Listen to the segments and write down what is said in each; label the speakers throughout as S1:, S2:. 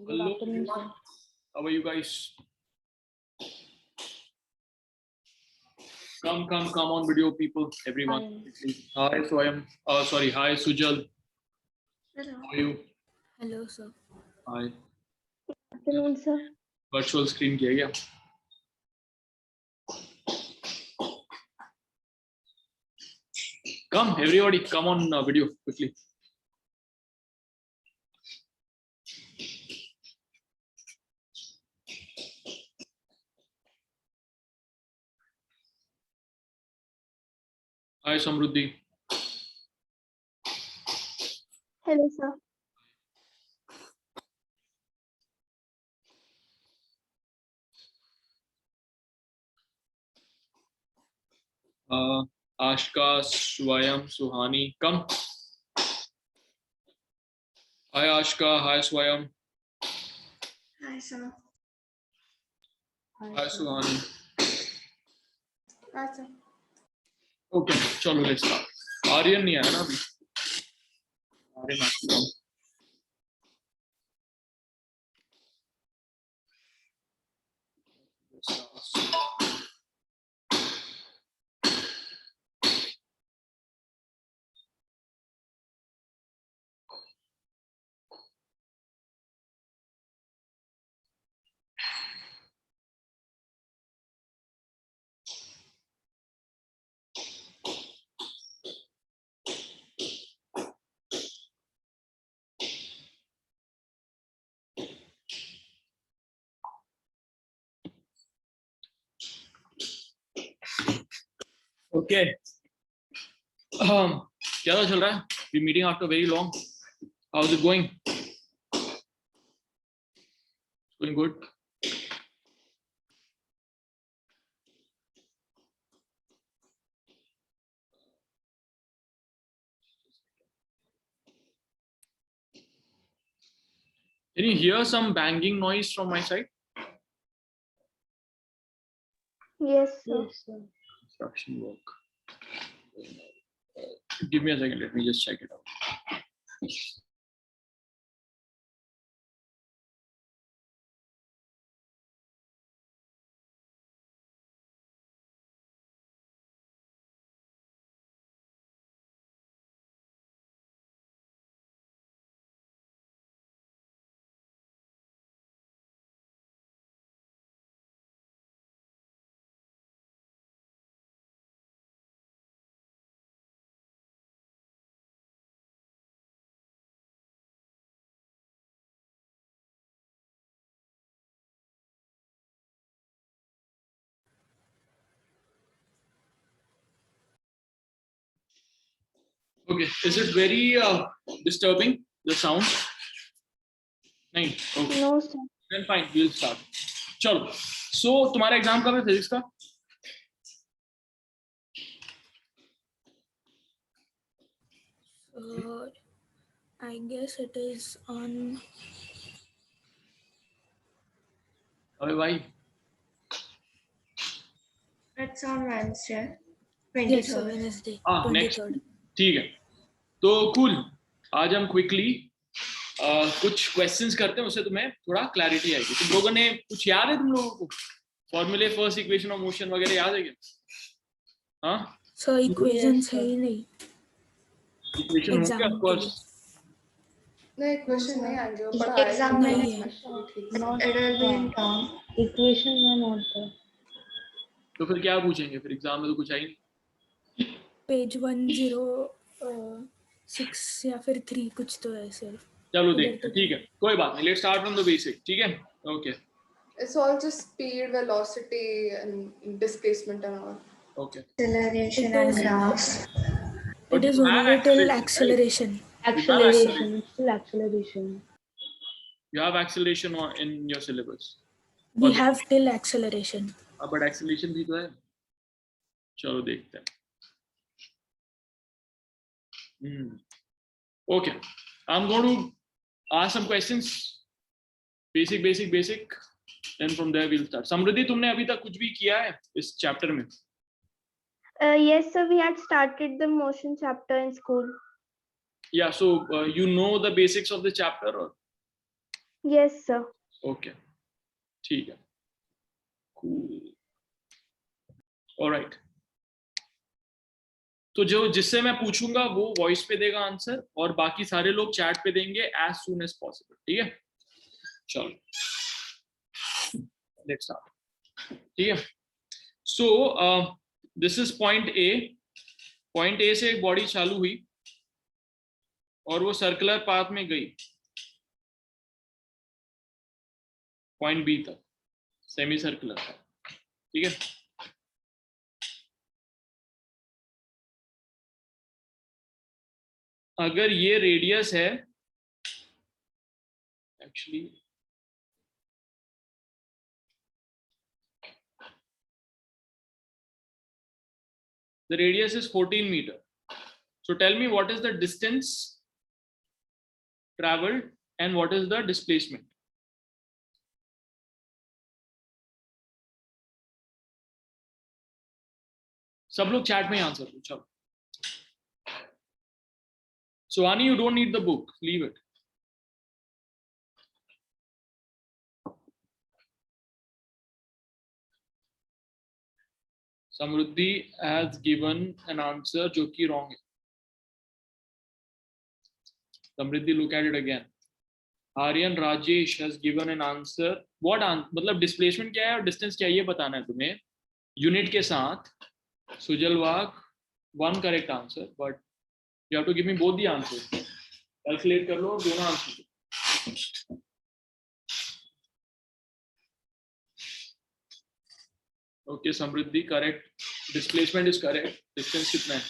S1: Good
S2: Hello,
S1: afternoon, sir.
S2: how are you guys? Come on video people, everyone. Hi Swayam. Sorry, hi Sujal.
S3: Hello.
S2: How are you?
S3: Hello, sir.
S2: Hi.
S1: Afternoon, sir.
S2: Virtual screen किया गया? Come everybody, come on video quickly. Hi Samruddhi.
S1: Hello, sir.
S2: Ashka, Swayam, Suhani, come. Hi Ashka, hi Swayam,
S3: Hi, sir.
S2: hi Suhani.
S3: Hi, sir.
S2: Okay, चलो let's start. Aryan नहीं आया ना अभी. आर्यन आया. Okay. क्या चल रहा है? We meeting after very long. How's it going? It's going good. Can you hear some banging noise from my side?
S1: Yes, sir. Yes, sir.
S2: Construction work. Give me a second. Let me just check it out. Okay. Is it very disturbing, the sound? No. Okay.
S1: No, sir.
S2: Then fine. We'll start. चलो. So तुम्हारा exam कब है physics का?
S3: I guess it is on.
S2: अबे भाई.
S3: It's on Wednesday.
S4: Yes,
S3: 23rd.
S4: Wednesday,
S2: next
S4: 23rd.
S2: ठीक है. तो कूल. आज हम क्विकली कुछ क्वेश्चंस करते हैं, उससे तुम्हें थोड़ा क्लैरिटी आएगी. तुम लोगों ने कुछ याद है तुम लोगों को? फॉर्मूले, फर्स्ट इक्वेशन ऑफ मोशन वगैरह याद है क्या? हाँ,
S4: So equations है
S1: sir.
S4: ही नहीं
S2: इक्वेशन होंगे
S4: एग्जाम
S2: ऑफ
S4: के
S2: कोर्स.
S4: लिए.
S5: नहीं क्वेश्चन नहीं आएंगे वो पर
S4: एग्जाम
S5: आएंगे.
S4: नहीं है.
S3: It will be in term.
S1: Equation में not there.
S2: तो फिर क्या पूछेंगे? फिर एग्जाम में तो कुछ आई नहीं.
S4: पेज 106 या फिर 3 कुछ तो है सिर्फ.
S2: चलो
S4: उधर
S2: देखते
S4: तो
S2: हैं. ठीक है, कोई बात नहीं. Let's start from the basic. ठीक है. Okay
S5: It's all just speed, velocity, and displacement and all.
S2: Okay.
S3: Acceleration
S4: It
S3: and
S4: is-
S3: graphs.
S2: But
S4: It is
S2: you have
S4: only till
S2: right?
S4: acceleration.
S1: Acceleration. It's still acceleration.
S2: You have acceleration in your syllabus.
S4: We have till acceleration.
S2: But acceleration भी तो है. चलो देखते हैं. Okay, I'm going to ask some questions. Basic. Then from there we'll start. समृद्धि, तुमने अभी तक कुछ भी किया है इस चैप्टर में?
S1: Yes, sir. We had started the motion chapter in school.
S2: Yeah, so you know the basics of the chapter or?
S1: Yes, sir.
S2: Okay ठीक है, कूल, ऑलराइट। तो जो जिससे मैं पूछूंगा वो वॉइस पे देगा आंसर, और बाकी सारे लोग चैट पे देंगे एज सून एज पॉसिबल, ठीक है? चलो लेट्स स्टार्ट, ठीक है? So this is point A. Point A से एक बॉडी चालू हुई और वो सर्कुलर पाथ में गई पॉइंट बी तक, सेमी सर्कुलर, ठीक है? अगर ये रेडियस है, actually the radius is 14 meter. So tell me what is the distance traveled and what is the displacement? सब लोग चैट में आंसर पूछो। Suhani, you don't need the book, leave it. Samruddhi has given an answer जो कि wrong है। Samruddhi, look at it again. Aryan Rajesh has given an answer. What मतलब displacement क्या है और distance क्या है ये बताना है तुम्हें यूनिट के साथ। Sujal Wagh, one correct answer, but you have to give me both the answers. Calculate कर लो और दोनों answer. Okay, Samruddhi, correct. Displacement is correct. Distance कितना है?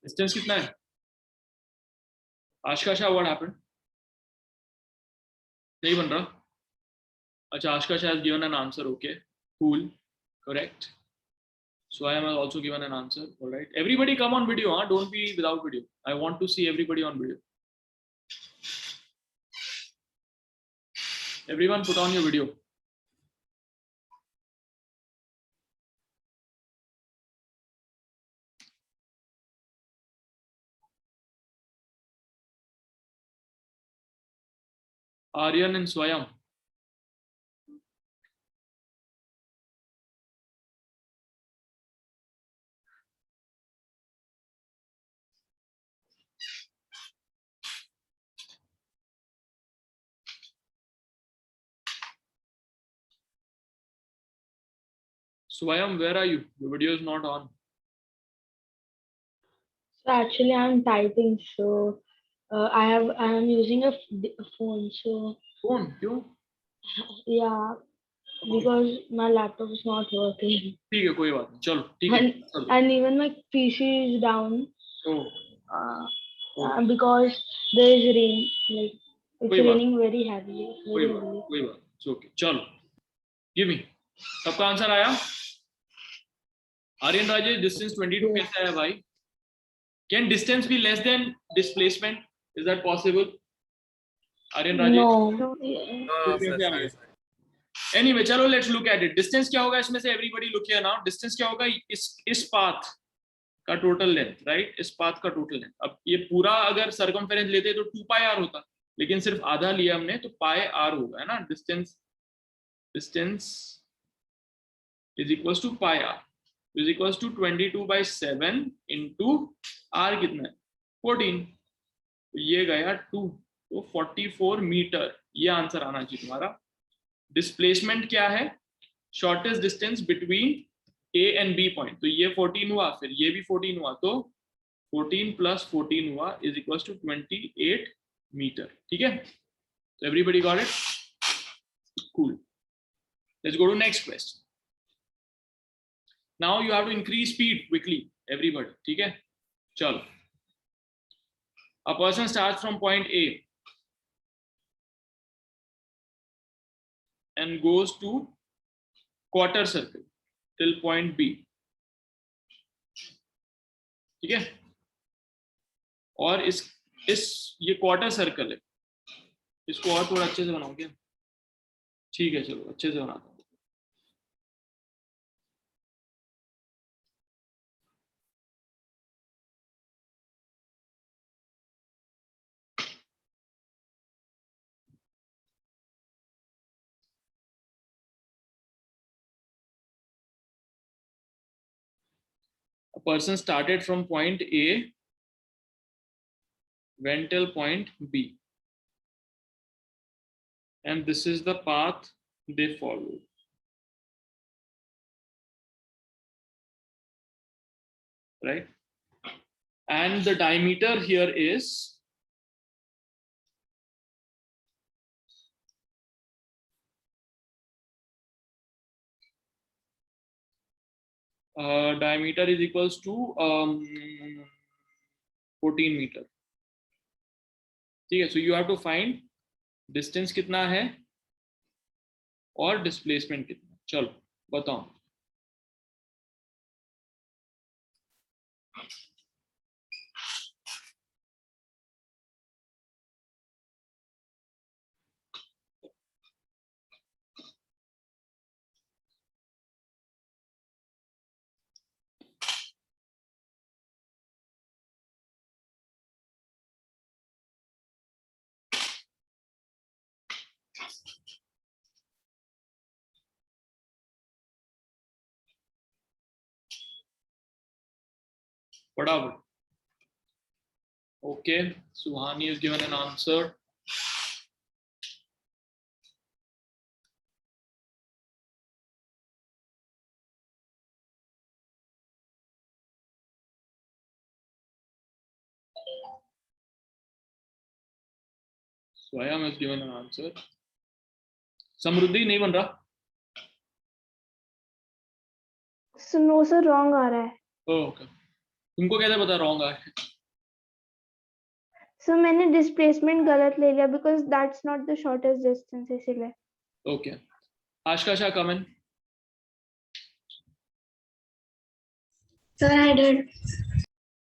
S2: Distance कितना है? आशका शाह, what happened? नहीं बन रहा? अच्छा, आशका Shah has given an answer. Okay, cool, correct. So I am also given an answer. All right, everybody come on video, huh? Don't be without video. I want to see everybody on video. Everyone put on your video. Aryan and Swayam. Swayam, where are you? The video is not on.
S6: So actually, I'm typing. So I am using a phone. So
S2: Phone? क्यों?
S6: yeah, because my laptop is not working.
S2: ठीक है, कोई बात नहीं, चलो ठीक है।
S6: And even my PC is down.
S2: Oh,
S6: Because there is rain. Like it's
S2: कोई बात
S6: raining very heavily.
S2: कोई बात, it's okay. चलो, give me. सबका आंसर आया? आर्यन राजेश, distance 22 कैसा है भाई? Can distance be less than displacement? Is that possible? Aryan Rajesh?
S6: No.
S2: Anyway, चलो let's look at it. Distance क्या होगा इसमें से? Everybody look here now. Distance क्या होगा? इस path का total length, right? इस path का total length. अब ये पूरा अगर circumference लेते तो 2 pi r होता, लेकिन सिर्फ आधा लिया हमने तो pi r होगा, है ना? Distance is equals to pi r. Is equals to 22/7 into r कितना है? 14. तो ये गया 2, तो 44 मीटर। ये आंसर आना चाहिए तुम्हारा। डिस्प्लेसमेंट क्या है? Shortest distance between A and B point. तो ये 14 हुआ, फिर ये भी 14 हुआ, तो 14 + 14 हुआ इज इक्वल्स टू 28 मीटर। ठीक है, तो everybody got it? Cool, let's go to next question. Now you have to increase speed quickly everybody. ठीक है, चलो। A person starts from point A and goes to quarter circle till point B. ठीक है, और इस ये quarter circle है, इसको और थोड़ा अच्छे से बनाओ क्या? ठीक है चलो अच्छे से बनाता हूँ। A person started from point A, went till point B, and this is the path they followed. Right? And the diameter here is diameter is equals to 14 meter. ठीक है, so you have to find distance कितना है और displacement कितना. चलो बताओ. Whatever. Okay, Suhani has given an answer. Swayam has given an answer. Samruddhi नहीं बन रहा?
S1: So no sir, wrong आ रहा है.
S2: Oh, okay. तुमको कैसे पता wrong आ है?
S1: So मैंने displacement गलत ले लिया because that's not the shortest distance इसीलिए.
S2: Okay. Ashkasha, come in.
S3: Sir, I did.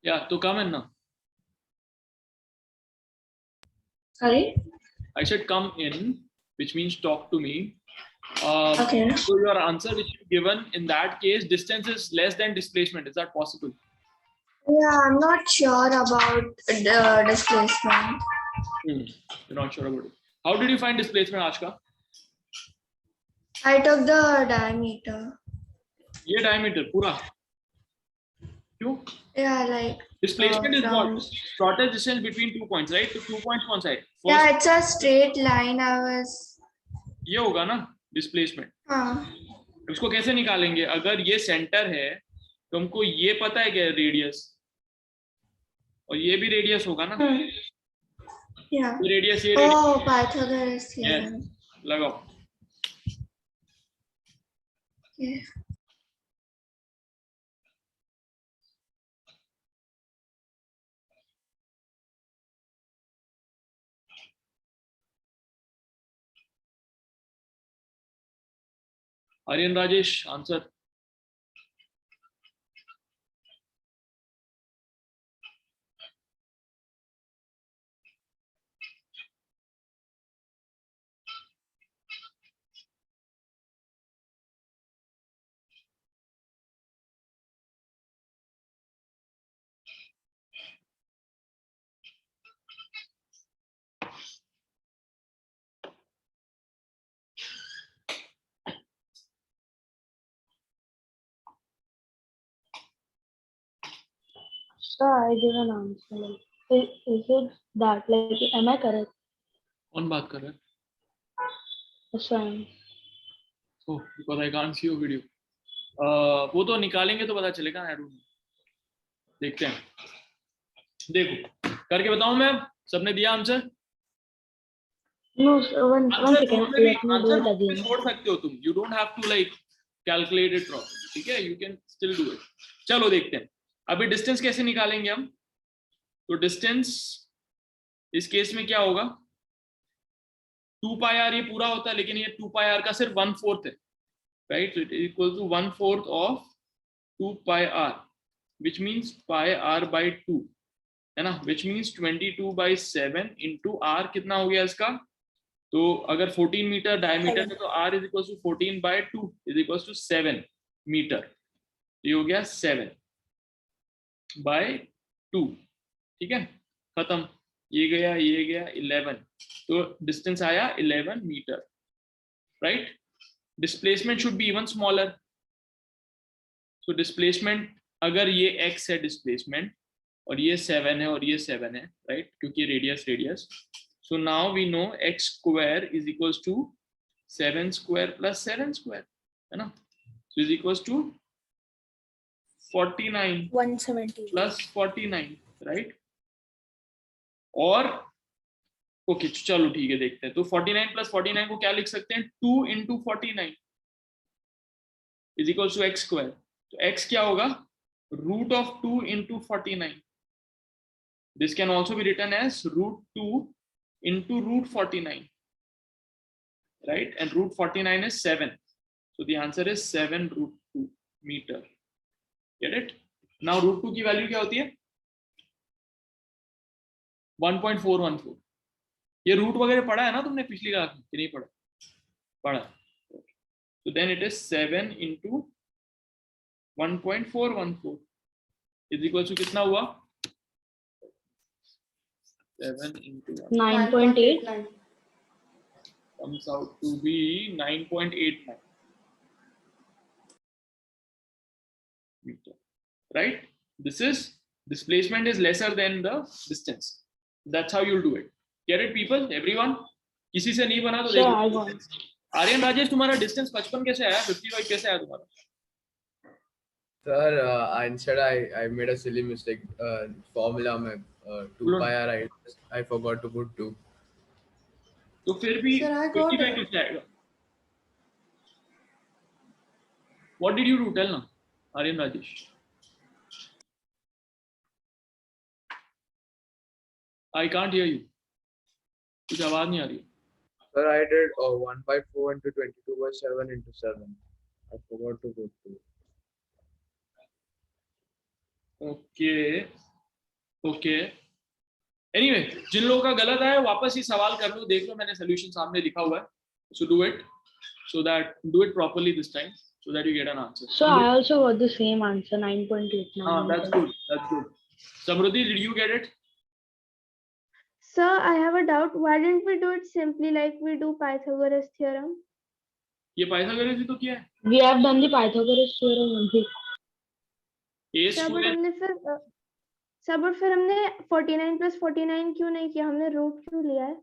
S2: Yeah, to come in now.
S3: Sorry.
S2: I said come in, which means talk to me.
S3: Okay.
S2: So your answer which you given in that case, distance is less than displacement. Is that possible?
S3: Yeah, I'm not sure about the displacement.
S2: You're not sure about it. How did you find displacement, Ashka?
S3: I took the diameter.
S2: ये diameter पूरा. क्यों?
S3: Yeah, like.
S2: Displacement is
S3: from-
S2: what? Shortest distance between 2 points, right? So 2 points one side. First,
S3: Yeah, it's a straight line. I was.
S2: ये होगा ना displacement. उसको कैसे निकालेंगे? अगर ये सेंटर है तो हमको ये पता है क्या रेडियस और ये भी रेडियस होगा ना.
S3: Yeah.
S2: रेडियस ये
S3: Oh, Pythagoras. Yeah.
S2: Yes. लगाओ.
S3: Yeah.
S2: Aryan Rajesh, answer.
S6: Sir, I give an answer. Is it that, like, am I correct?
S2: कौन बात कर रहा है?
S6: Swayam.
S2: Oh, because I can't see your video. वो तो निकालेंगे तो पता चलेगा. I don't know. देखते हैं. देखो करके बताऊं मैं. सबने दिया answer?
S6: No, sir, one second. Let me do it again.
S2: छोड़ सकते हो तुम. You don't have to like calculate it properly. ठीक है? You can still do it. चलो देखते हैं. अभी डिस्टेंस कैसे निकालेंगे हम? तो डिस्टेंस इस केस में क्या होगा? 2 pi r ये पूरा होता है लेकिन ये 2 pi r का सिर्फ 1/4 है. Right? So it is equal to 1/4 of 2 pi r, which means pi r by 2. है ना, which means 22/7 into r कितना हो गया इसका, तो अगर 14 मीटर डायमीटर है तो r is equal to 14/2 is equal to 7 metre, ये हो गया 7/2, ठीक है, खत्म, ये गया 11, तो डिस्टेंस आया 11 metre, right. Displacement should be even smaller, so displacement अगर ये x है डिस्प्लेसमेंट और ये 7 है और ये 7 है, राइट, क्योंकि radius, so now we know x square is equals to 7 square plus 7 square, है ना, so is equals to 49
S4: 170.
S2: plus 49, right, और ओके चलो ठीक है देखते हैं, तो 49 plus 49 को क्या लिख सकते हैं, 2 into 49 is equals to x square, तो x क्या होगा, root of 2 into 49, this can also be written as √2 into √49, right, and √49 is 7, so the answer is 7√2 meter, get it, now √2 की वैल्यू क्या होती है, 1.414, ये रूट वगैरह पढ़ा है ना तुमने पिछली क्लास में कि नहीं पढ़ा, so then it is 7 into 1.414 is equal to कितना हुआ, 7 into
S6: 9.8.
S5: 9.89.
S2: comes out to be 9.89 meter, right, this is displacement is lesser than the distance, that's how you'll do it, get it people, everyone, किसी से नहीं बना तो
S6: Sure, I
S2: देखो,
S6: got it.
S2: Aryan Rajesh तुम्हारा distance 55 कैसे आया, 55 कैसे आया तुम्हारा,
S7: Sir, instead I made a silly mistake. Formula में 2 pi r I forgot to put 2.
S2: तो फिर भी
S5: Sir, I got
S2: 55
S5: it.
S2: कैसे आएगा, what did you do, tell now, Aryan Rajesh, I can't hear you, कुछ आवाज नहीं आ रही,
S7: Sir, I did 1/4 into 22/7 into 7. I forgot to put 2.
S2: Okay anyway, जिन लोगों का गलत आया वापस ही सवाल कर लो, देख लो मैंने सोल्यूशन सामने लिखा हुआ है, so do it, so that do it properly this time so that you get an answer.
S6: So I also got the same answer, 9.89.
S2: That's good, that's good. Samruddhi, did you get it?
S1: Sir, I have a doubt. Why didn't we do it simply like we do Pythagoras theorem?
S2: ये Pythagoras ही तो किया है,
S6: We have done the Pythagoras theorem only.
S2: a
S1: sir but
S2: square,
S1: हमने फिर हमने 49 plus 49 क्यों नहीं किया, हमने रूट क्यों लिया है?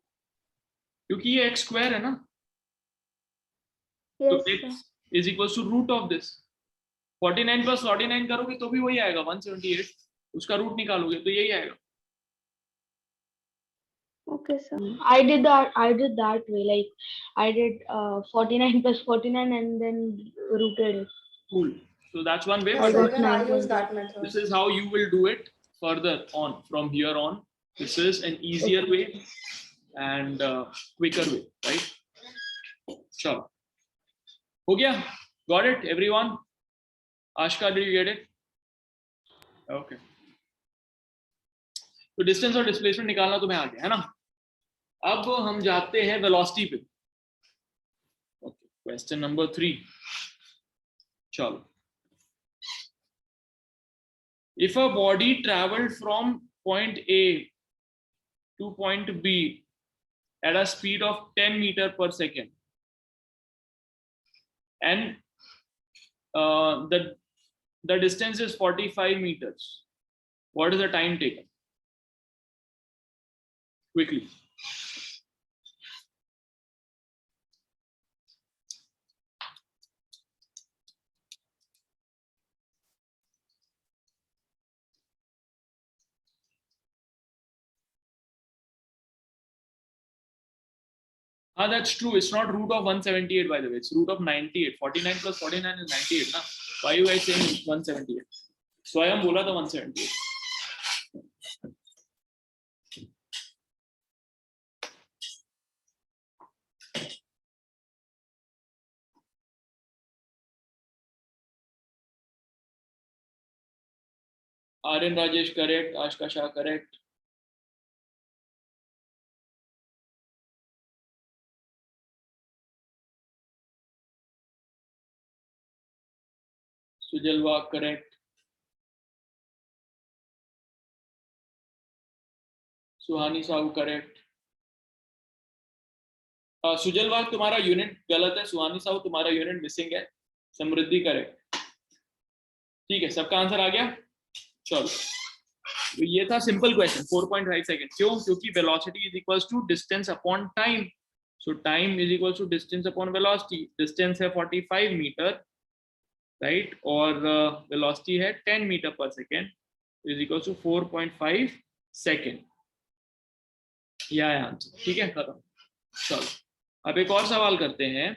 S2: क्योंकि ये x स्क्वायर है ना, तो
S1: yes
S2: x is equals to root of this, 49 plus 49 करोगे तो भी वही आएगा 178, उसका रूट निकालोगे तो यही आएगा,
S1: okay sir,
S6: I did that way, like I did 49 plus 49 and then rooted it.
S2: cool, so that's one way,
S5: Yes,
S2: but
S5: sir,
S6: got
S5: even I use
S6: 9.8.
S5: that method.
S2: this is how you will do it further on from here on, this is an easier way and quicker way, right, chalo हो गया, got it everyone, Ashka did you get it, okay, तो distance और displacement निकालना तुम्हें आ गया है ना, अब हम जाते हैं वेलोसिटी पे, ओके, क्वेश्चन नंबर 3, चलो, if a body traveled from point A to point B at a speed of 10 meter per second and the distance is 45 meters, what is the time taken, quickly, that's true, it's not root of 178 by the way, it's root of 98, 49 plus 49 is 98 na, why you guys saying 178, स्वयं बोला था 178, Aryan Rajesh correct, Ashka Shah correct. Sujal Wag correct. सुहानी Sahu correct. Sujal वाग तुम्हारा unit गलत है, सुहानी साहू तुम्हारा unit missing है, समृद्धि correct. ठीक है, सबका आंसर आ गया. चलो, तो ये था सिंपल क्वेश्चन. 4.5 सेकंड. क्यों? क्योंकि velocity is equals to distance upon time. So time is equals to distance upon velocity. Distance है 45 मीटर, राइट, और वेलोसिटी है 10 metre per second, is equals to 4.5 second. यह है आंसर. ठीक है, खत्म. चलो, अब एक और सवाल करते हैं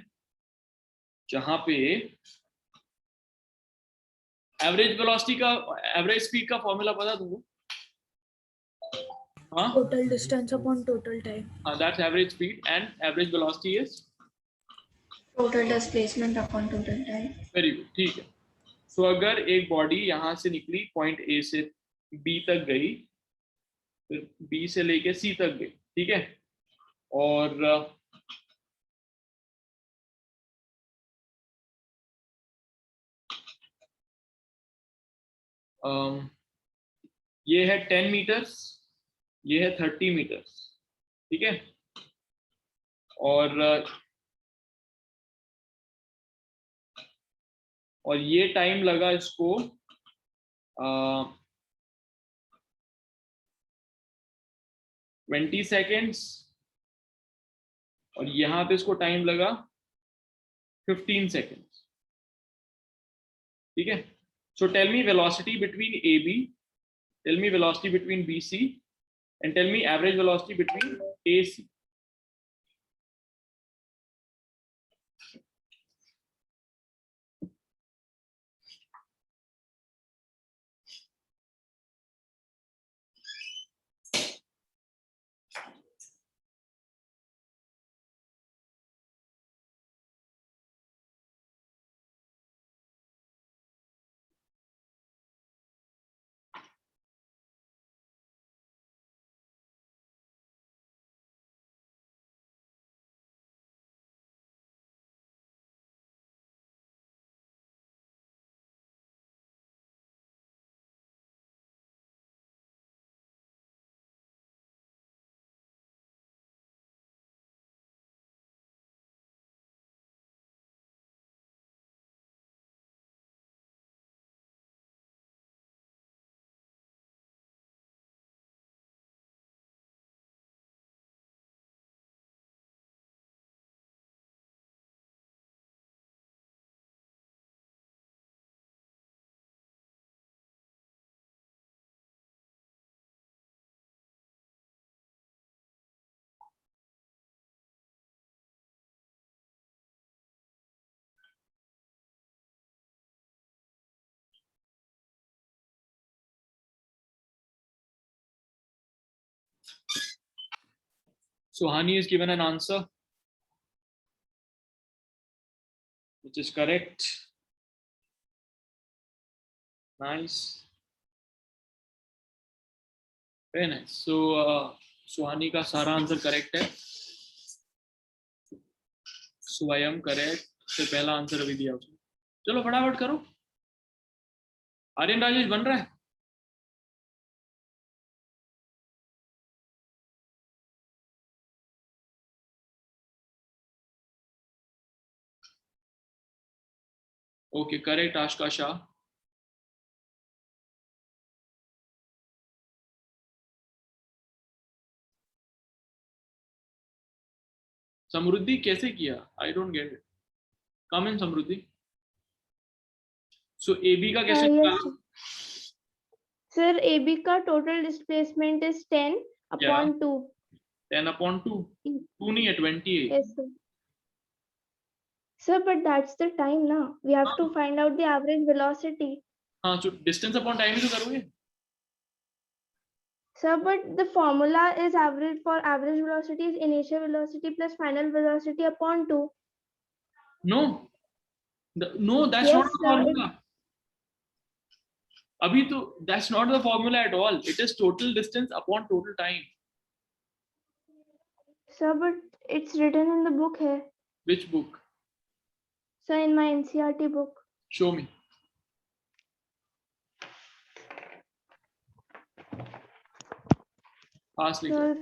S2: जहां पे एवरेज वेलोसिटी का, एवरेज स्पीड का फॉर्मूला पता तुमको? हाँ,
S4: Total distance upon total time.
S2: That's average speed and average velocity is
S3: Total displacement upon total time.
S2: Very good. ठीक है. सो अगर एक बॉडी यहां से निकली, पॉइंट ए से बी तक गई, फिर बी से लेके सी तक गई, ठीक है, और ये है 10 मीटर्स, ये है 30 मीटर्स, ठीक है, और ये टाइम लगा इसको 20 सेकेंड्स, और यहाँ पे इसको टाइम लगा 15 सेकेंड्स. ठीक है. So tell me velocity between A B, tell me velocity between B C, and tell me average velocity between A C. Suhani is given an answer which is correct. Nice. Very nice. So Suhani का सारा answer correct है. स्वयं correct से पहला answer अभी दिया उसने. चलो फटाफट करो. आर्यन राजेश बन रहा है? Okay, correct Aashka Shah. समृद्धि कैसे किया? I don't get it. Come in Samriddhi. So AB का कैसे निकाला?
S1: सर AB का total displacement is 10 upon 2.
S2: 10 upon 2. 2 नहीं है, 20 है.
S1: Yes, sir. Sir, but that's the time now. We have to find out the average velocity.
S2: हाँ, so distance upon time ही तो करोगे.
S1: Sir, but the formula is average for average velocity is initial velocity plus final velocity upon 2.
S2: No, no, that's
S1: Yes,
S2: not the
S1: sir.
S2: formula. अभी तो that's not the formula at all. It is total distance upon total time.
S1: Sir, but it's written in the book here.
S2: Which book?
S1: So in my NCERT book.
S2: Show me. Ask later.
S1: Sir,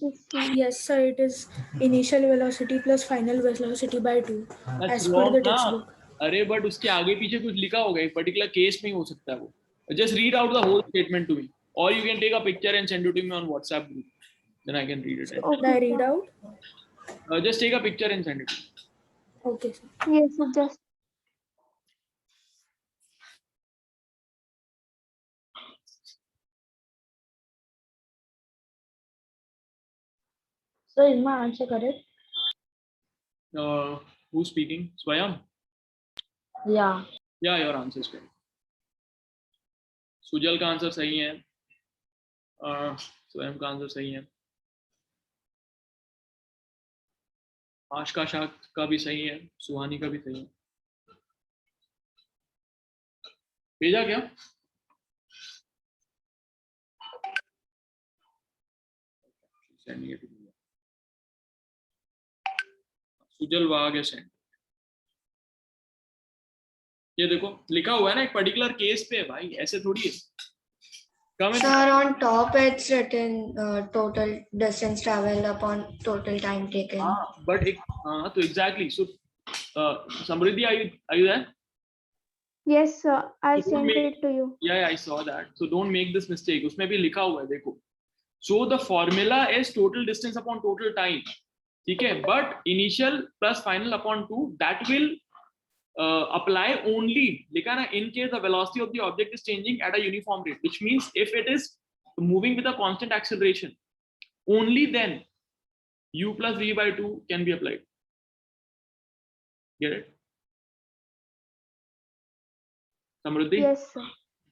S1: this one.
S4: Yes, sir. It is initial velocity plus final velocity by 2
S2: That's
S4: as per
S2: wrong
S4: the
S2: ना.
S4: textbook.
S2: अरे but उसके आगे पीछे कुछ लिखा होगा, एक particular case में ही हो सकता है वो. Just read out the whole statement to me, or you can take a picture and send it to me on WhatsApp group. Then I can read it.
S4: Should I read out?
S2: Just take a picture and send it.
S4: Okay, sir.
S1: Yes, sir, just.
S6: So is my answer correct?
S2: Who's speaking? Swayam?
S6: Yeah.
S2: Yeah, your answer is correct. Sujal का answer सही है. स्वयं का answer सही है. आशका शाह का भी सही है. सुहानी का भी सही है. भेजा क्या? Sending it to me. Sujal वाग है सेंड. ये देखो लिखा हुआ है ना, एक पर्टिकुलर केस पे है भाई, ऐसे थोड़ी है.
S3: Sir, on top it's written total distance traveled upon total time taken.
S2: But एक तो exactly. So Samriddhi, are you there?
S1: Yes, sir. I
S2: So don't
S1: sent
S2: make-
S1: it to you.
S2: Yeah, I saw that. So don't make this mistake. उसमें भी लिखा हुआ है देखो. So the formula is total distance upon total time. ठीक है, but initial plus final upon 2, that will apply only, लिखा ना, in case the velocity of the object is changing at a uniform rate, which means if it is moving with a constant acceleration, only then u plus v by 2 can be applied. Get it? Samruddhi?
S1: Yes, sir.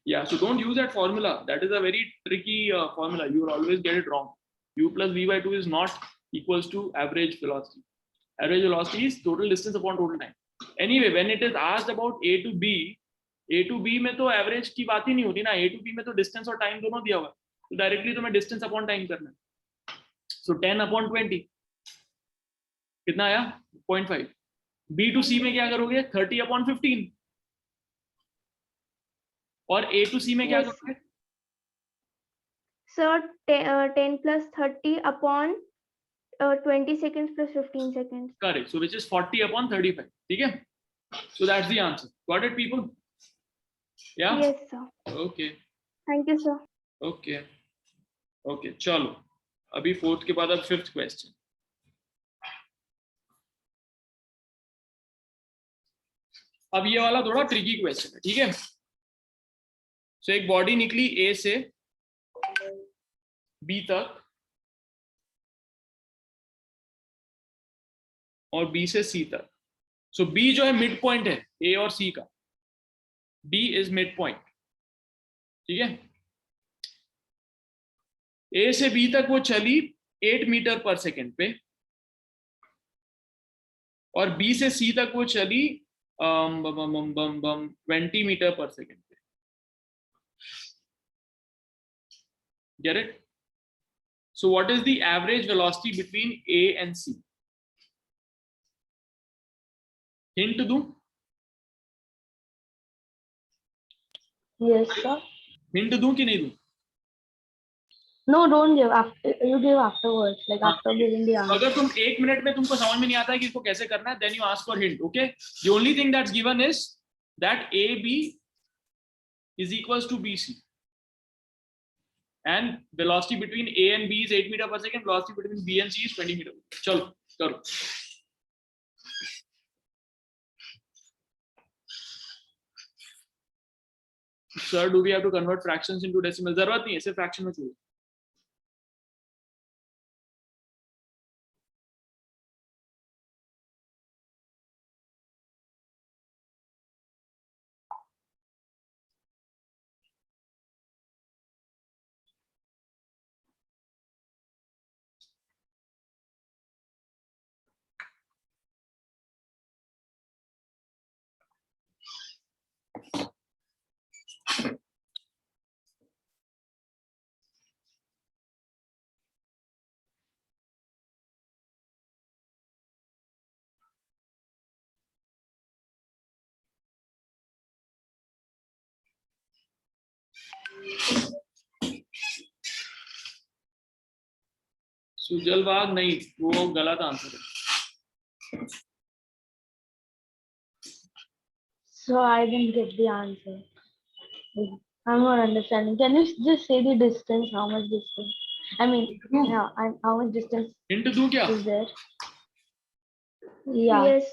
S2: Yeah, so don't use that formula. That is a very tricky formula. You will always get it wrong. U plus v by 2 is not equals to average velocity. Average velocity is total distance upon total time. Anyway, when it is asked about A to B में तो average की बात ही नहीं होती ना. A to B में तो distance और time दोनों दिया हुआ है. तो directly तुम्हें distance upon time करना है. So 10 upon 20 कितना आया? 0.5. B to C में क्या करोगे? 30 upon 15. और A to C में क्या
S1: Yes.
S2: करोगे?
S1: Sir, 10 plus 30 upon 20 seconds plus 15 seconds.
S2: Correct. So which is 40 upon 35. ठीक है? So that's the answer. Got it, people? Yeah?
S1: Yes, sir.
S2: Okay.
S1: Thank you, sir.
S2: Okay. Okay. चलो. अभी fourth के बाद अब फिफ्थ क्वेश्चन. अब ये वाला थोड़ा ट्रिकी क्वेश्चन है. ठीक है? So एक बॉडी निकली A से B तक और B से C तक. So B जो है मिड पॉइंट है A और C का. B is mid point. ठीक है? A से B तक वो चली 8 मीटर पर सेकेंड पे और B से C तक वो चली 20 मीटर पर सेकेंड पे. Get it? So what is the average velocity between A and C? Hint दूं?
S6: Yes, sir.
S2: Hint दूं कि नहीं दूं?
S6: No, don't give. After you give afterwards, like after giving the answer.
S2: अगर तुम 1 minute में तुमको समझ में नहीं आता है कि इसको कैसे करना है, then you ask for hint. Okay? The only thing that's given is that AB is equals to BC. And velocity between A and B is 8 meter per second. Velocity between B and C is 20 meter. चलो करो. Sir, do we have to convert fractions into decimals? जरूरत नहीं है, सिर्फ fraction में छोड़ो. सुजलवाग नहीं, वो गलत आंसर है.
S6: So I didn't get the answer. I'm not understanding. Can you just say the distance? How much distance? I mean, yeah, and how much distance
S2: hint दूं क्या?
S6: is there? Yeah.
S1: Yes.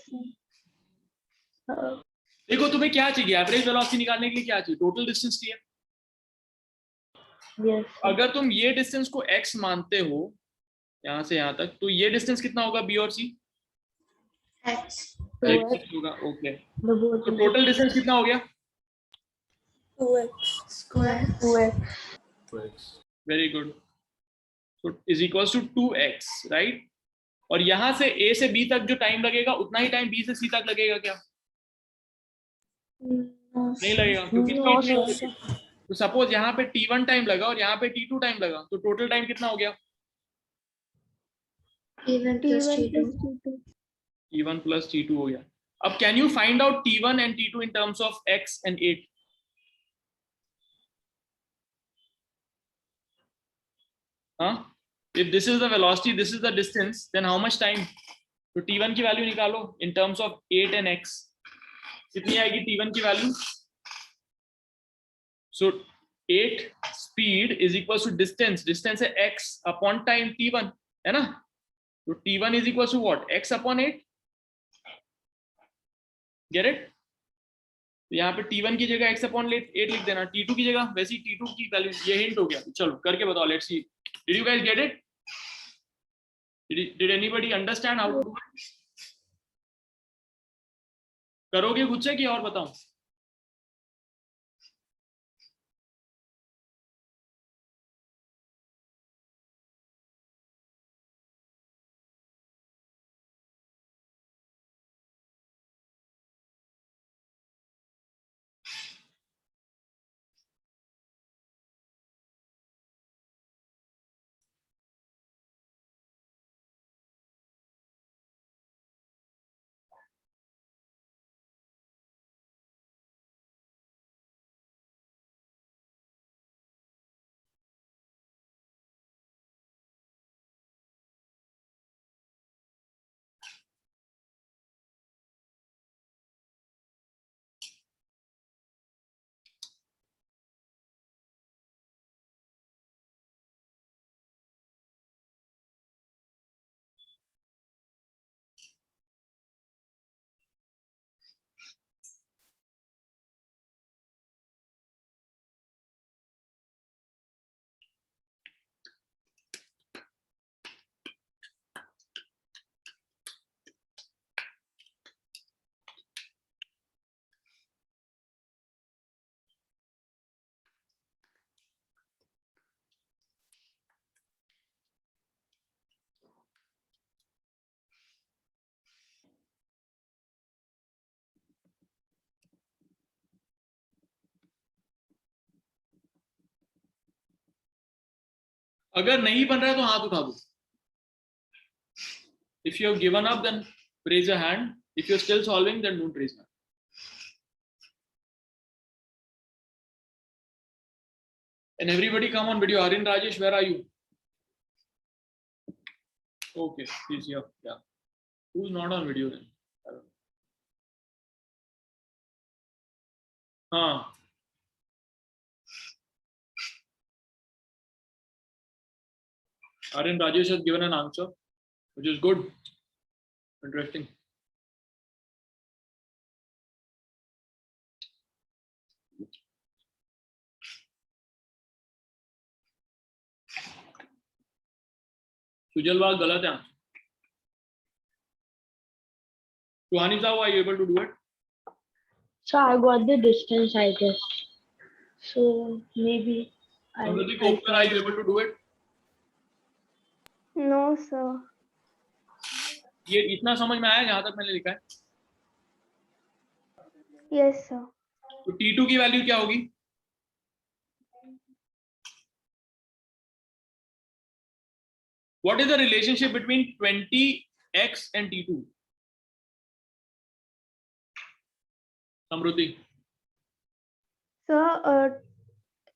S2: देखो तुम्हें क्या चाहिए, average velocity निकालने के लिए क्या चाहिए? टोटल डिस्टेंस चाहिए.
S6: Yes.
S2: अगर तुम ये डिस्टेंस को x मानते हो यहाँ से यहाँ तक, तो ये डिस्टेंस कितना होगा b और c?
S3: X.
S2: x होगा. ओके,
S6: The both
S2: तो टोटल डिस्टेंस कितना हो गया?
S4: 2x.
S3: Square.
S6: 2x.
S2: Very good. तो is equals to 2x, right? और यहाँ से a से b तक जो टाइम लगेगा उतना ही टाइम b से c तक लगेगा क्या? नहीं लगेगा, क्योंकि
S6: No,
S2: speed
S6: sir.
S2: तो सपोज यहाँ पे t1 टाइम लगा और यहाँ पे t2 टाइम लगा, तो टोटल टाइम कितना हो गया?
S3: T1 plus
S1: T1
S3: T2.
S1: plus T2.
S2: t1 plus t2 हो गया. अब can you find out t1 and t2 in terms of x and 8? हाँ, if this is the velocity, this is the distance, then how much time? तो t1 की value निकालो in terms of 8 and x. कितनी आएगी t1 की value? So 8 speed is equals to distance. Distance है x upon time t1, है ना? तो t1 is equals to what? x upon 8. Get it? तो यहाँ पे t1 की जगह x upon 8 लिख देना, t2 की जगह वैसे ही t2 की वैल्यू. ये हिंट हो गया. चलो करके बताओ. Let's see. Did you guys get it? Did anybody understand how to do it? करोगे खुद से कि और बताऊं? अगर नहीं बन रहा है तो हाथ उठा दो. If you have given up, then raise your hand. If you're still solving, then don't raise your hand. And everybody come on video. Arin Rajesh, where are you? Okay, he's here. Yeah. Who's not on video then? I don't know. हाँ. Arin Rajesh has given an answer, which is good. Interesting. सुजलवाग गलत है. Suhani Sahu, are you able to do it?
S6: So I got the distance, I guess. So maybe
S2: Samruddhi Kopkar, are you able to do it?
S1: No, sir.
S2: ये इतना समझ में आया जहां तक मैंने लिखा है?
S1: Yes, sir.
S2: तो T2 की वैल्यू क्या होगी? What is the relationship between 20x and T2? Samruddhi.
S1: So,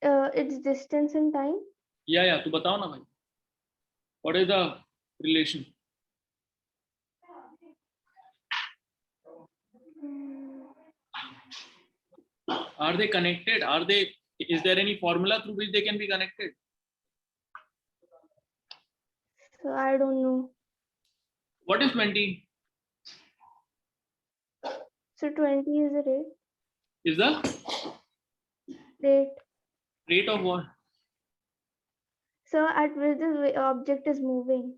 S1: It's distance and time.
S2: या तू बताओ ना भाई, what is the relation? Are they connected? Is there any formula through which they can be connected?
S1: So I don't know.
S2: What is 20?
S1: So 20 is a rate.
S2: Is the rate of what?
S1: So at which the object is moving.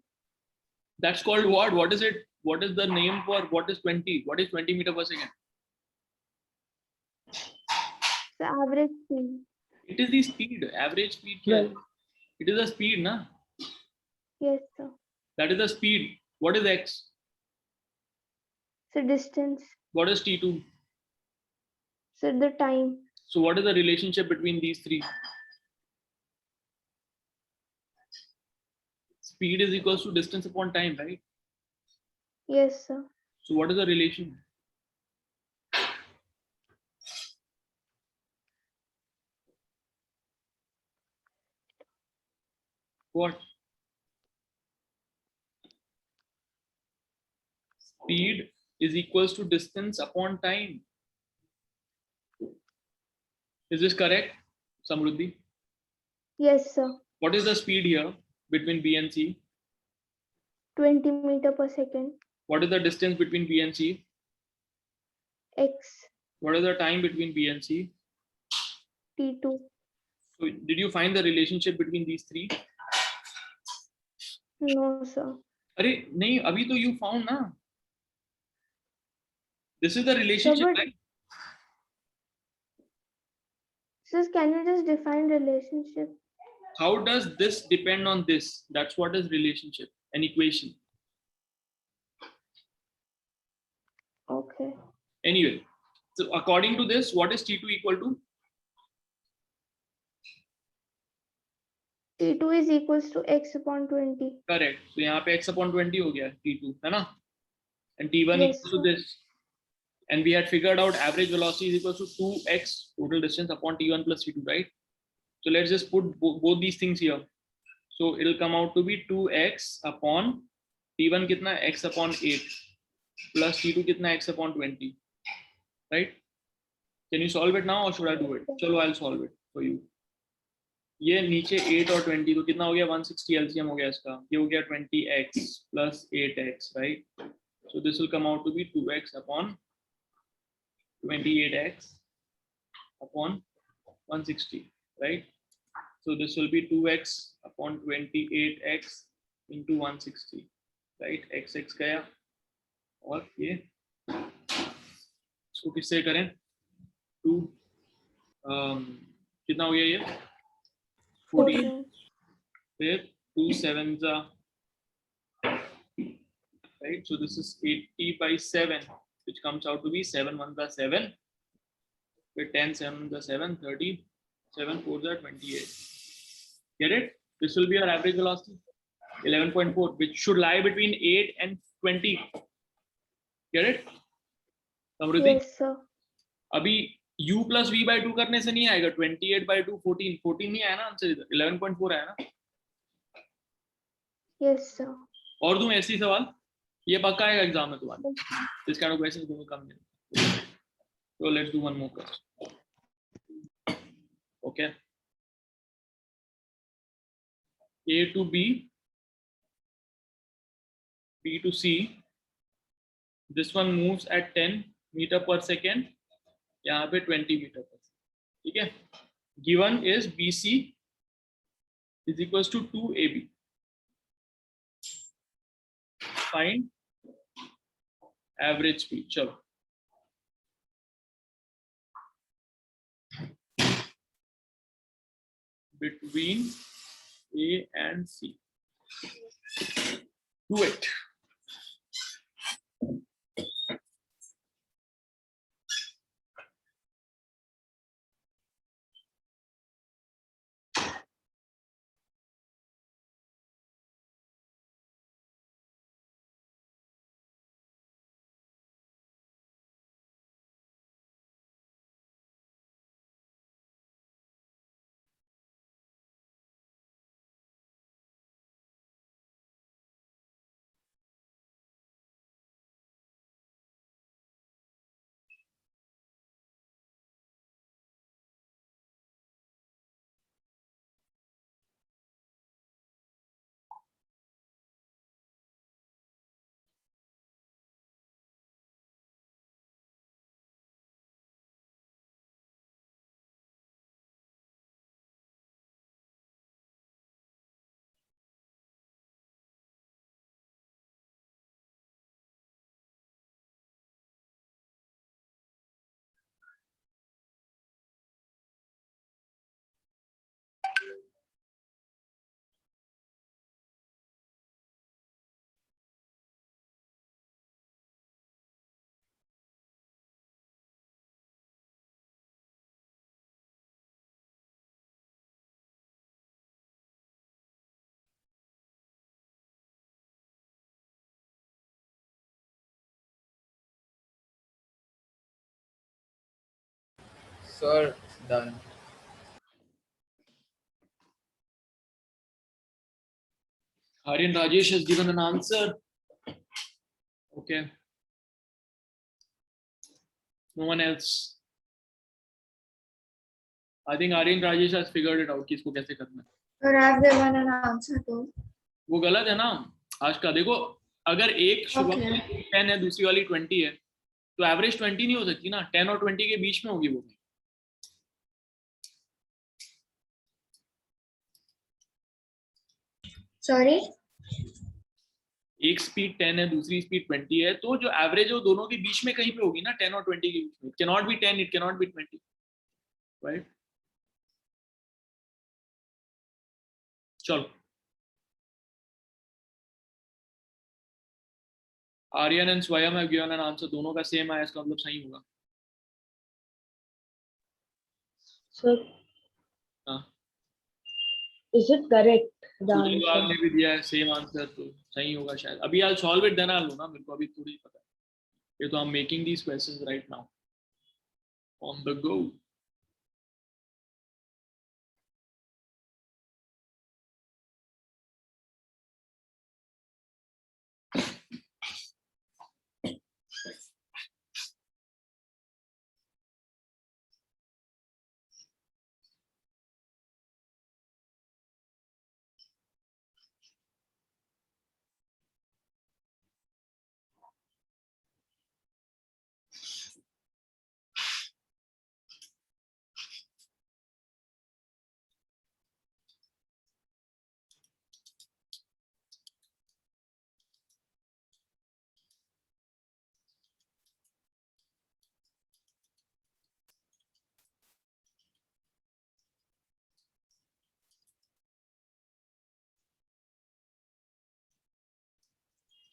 S2: That's called what? What is it? What is the name for what is 20? What is 20 meter per second?
S1: The average speed.
S2: It is the speed, average speed.
S6: Well.
S2: It is the speed, na?
S1: Yes, sir.
S2: That is the speed. What is x?
S1: So distance.
S2: What is t2?
S1: So the time.
S2: So what is the relationship between these three? Speed is equals to distance upon time, right?
S1: Yes, sir.
S2: So what is the relation? What? Speed is equals to distance upon time. Is this correct, Samruddhi?
S1: Yes, sir.
S2: What is the speed here between B and C?
S1: 20 meter per second.
S2: What is the distance between B and C?
S1: X.
S2: What is the time between B and C?
S1: T2.
S2: So did you find the relationship between these three?
S1: No, sir.
S2: अरे नहीं, अभी तो you found ना. This is the relationship,
S1: but-
S2: right?
S1: Sis, can you just define relationship?
S2: How does this depend on this? That's what is relationship, an equation.
S1: Okay.
S2: Anyway, so according to this, what is T2 equal to?
S1: T2 is equals to x upon 20.
S2: Correct. So यहाँ पे x upon 20 हो गया T2, है ना? And T1
S1: Yes,
S2: equals to
S1: sir.
S2: this. And we had figured out average velocity is equals to 2x total distance upon T1 plus T2, right? So let's just put both these things here. So it'll come out to be 2x upon T1 कितना x upon 8 plus T2 कितना x upon 20, right? Can you solve it now or should I do it? चलो, I'll solve it for you. ये नीचे 8 और 20 तो कितना हो गया 160 LCM हो गया इसका, ये हो गया 20x plus 8x, right? So this will come out to be 2x upon 28x upon 160, right? So this will be 2x upon 28x into 160, right? x गया और ये इसको किससे करें 2 कितना हो गया ये 14, फिर 2 7s are, right? So this is 80 by 7, which comes out to be 7 1s are 7, with 10 7 1s are 7, 30, 7 4s are 28. Get it? This will be our average velocity, 11.4, which should lie between 8 and 20. Get it? Samruddhi?
S1: Yes, sir.
S2: अभी u plus v by 2 करने से नहीं आएगा, 28 by 2 14 नहीं आया ना answer, 11.4 आया ना.
S1: Yes, sir.
S2: और दूं ऐसी सवाल, ये पक्का आएगा एग्जाम में तुम्हारे. This kind of questions will come in. So let's do one more question. Okay. A to B, B to C. This one moves at 10 meter per second. यहाँ पे 20 मीटर पर, ठीक है? Given is BC is equals to 2AB. Find average speed. चलो. Between A and C. Do it.
S7: Sir, done.
S2: Aryan Rajesh has given an answer. Okay. No one else. I think Aryan Rajesh has figured it out कि इसको कैसे करना है.
S3: Sir, I've given an answer too.
S2: वो गलत है ना आज का. देखो अगर एक शुभम
S3: Okay.
S2: 10 है दूसरी वाली 20 है तो एवरेज 20 नहीं हो सकती ना. 10 और 20 के बीच में होगी वो.
S3: Sorry.
S2: एक स्पीड 10 है दूसरी स्पीड 20 है तो जो एवरेज है वो दोनों के बीच में कहीं पे होगी ना. 10 और 20 के बीच में. It can not be 10, it can not be 20, right. चलो आर्यन एंड स्वयं हैव गिवन एन आंसर. दोनों का सेम आया इसका मतलब सही होगा.
S6: So,
S2: हाँ.
S6: is it correct? The
S2: Sujal
S6: answer.
S2: ने भी दिया है सेम आंसर तो सही होगा शायद. अभी I solve it then I लो ना. मेरे को अभी थोड़ी पता है. ये तो I am making these questions right now on the go.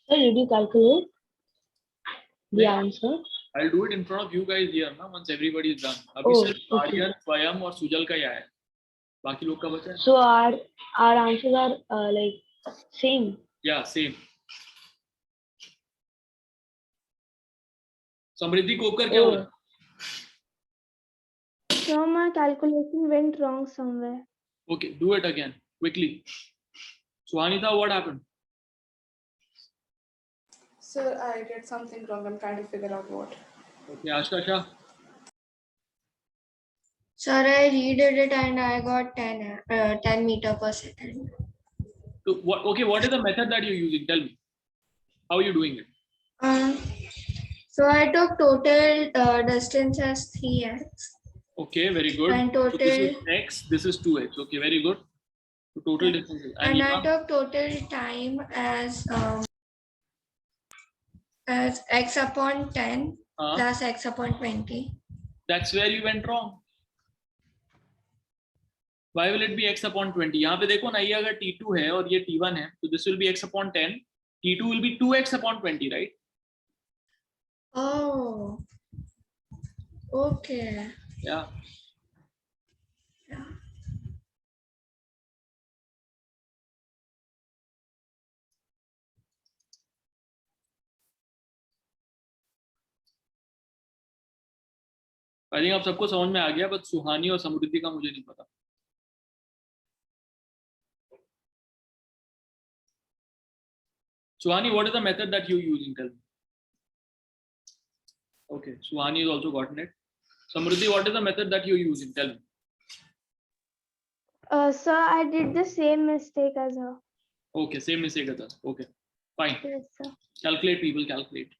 S6: Sir, did you calculate the
S2: Yeah.
S6: answer?
S2: I'll do it in front of you guys here ना once everybody is done. अभी
S6: Oh,
S2: सिर्फ
S6: okay.
S2: Aryan स्वयं और सुजल का ही आया है. बाकी लोग का बचा है.
S6: So our answers are like same.
S2: Yeah, same. समृद्धि कोपकर क्या
S6: Oh.
S2: हुआ?
S1: So my calculation went wrong somewhere.
S2: Okay, do it again quickly. Suhanita, what happened?
S5: Sir, I did something wrong. I'm trying to figure out what.
S2: Okay, Ashka Shah.
S3: Sir, I redid it and I got 10 meter per second.
S2: So what? Okay, what is the method that you're using? Tell me. How are you doing it?
S3: So I took total distance as 3x.
S2: Okay, very good.
S3: And
S2: So this is
S3: total-
S2: x. This is 2x. Okay, very good. So total distance. is-
S3: And I
S2: यहाँ-
S3: took total time as x upon 10 plus x upon 20.
S2: That's where you went wrong. Why will it be x upon 20? यहाँ पे देखो ना, ये अगर t2 है और ये t1 है, तो this will be x upon 10. t2 will be 2x upon 20, right?
S3: Oh. Okay.
S2: Yeah.
S3: Yeah.
S2: I think आप सबको समझ में आ गया, बस सुहानी और समृद्धि का मुझे नहीं पता. Suhani, what is the method that you're using? Tell me. Okay, Suhani has also gotten it. Samruddhi, what is the method that you're using? Tell me.
S1: Sir, I did the same mistake as her.
S2: Okay, same mistake as us. Okay, fine.
S1: Yes, sir.
S2: Calculate, people, calculate.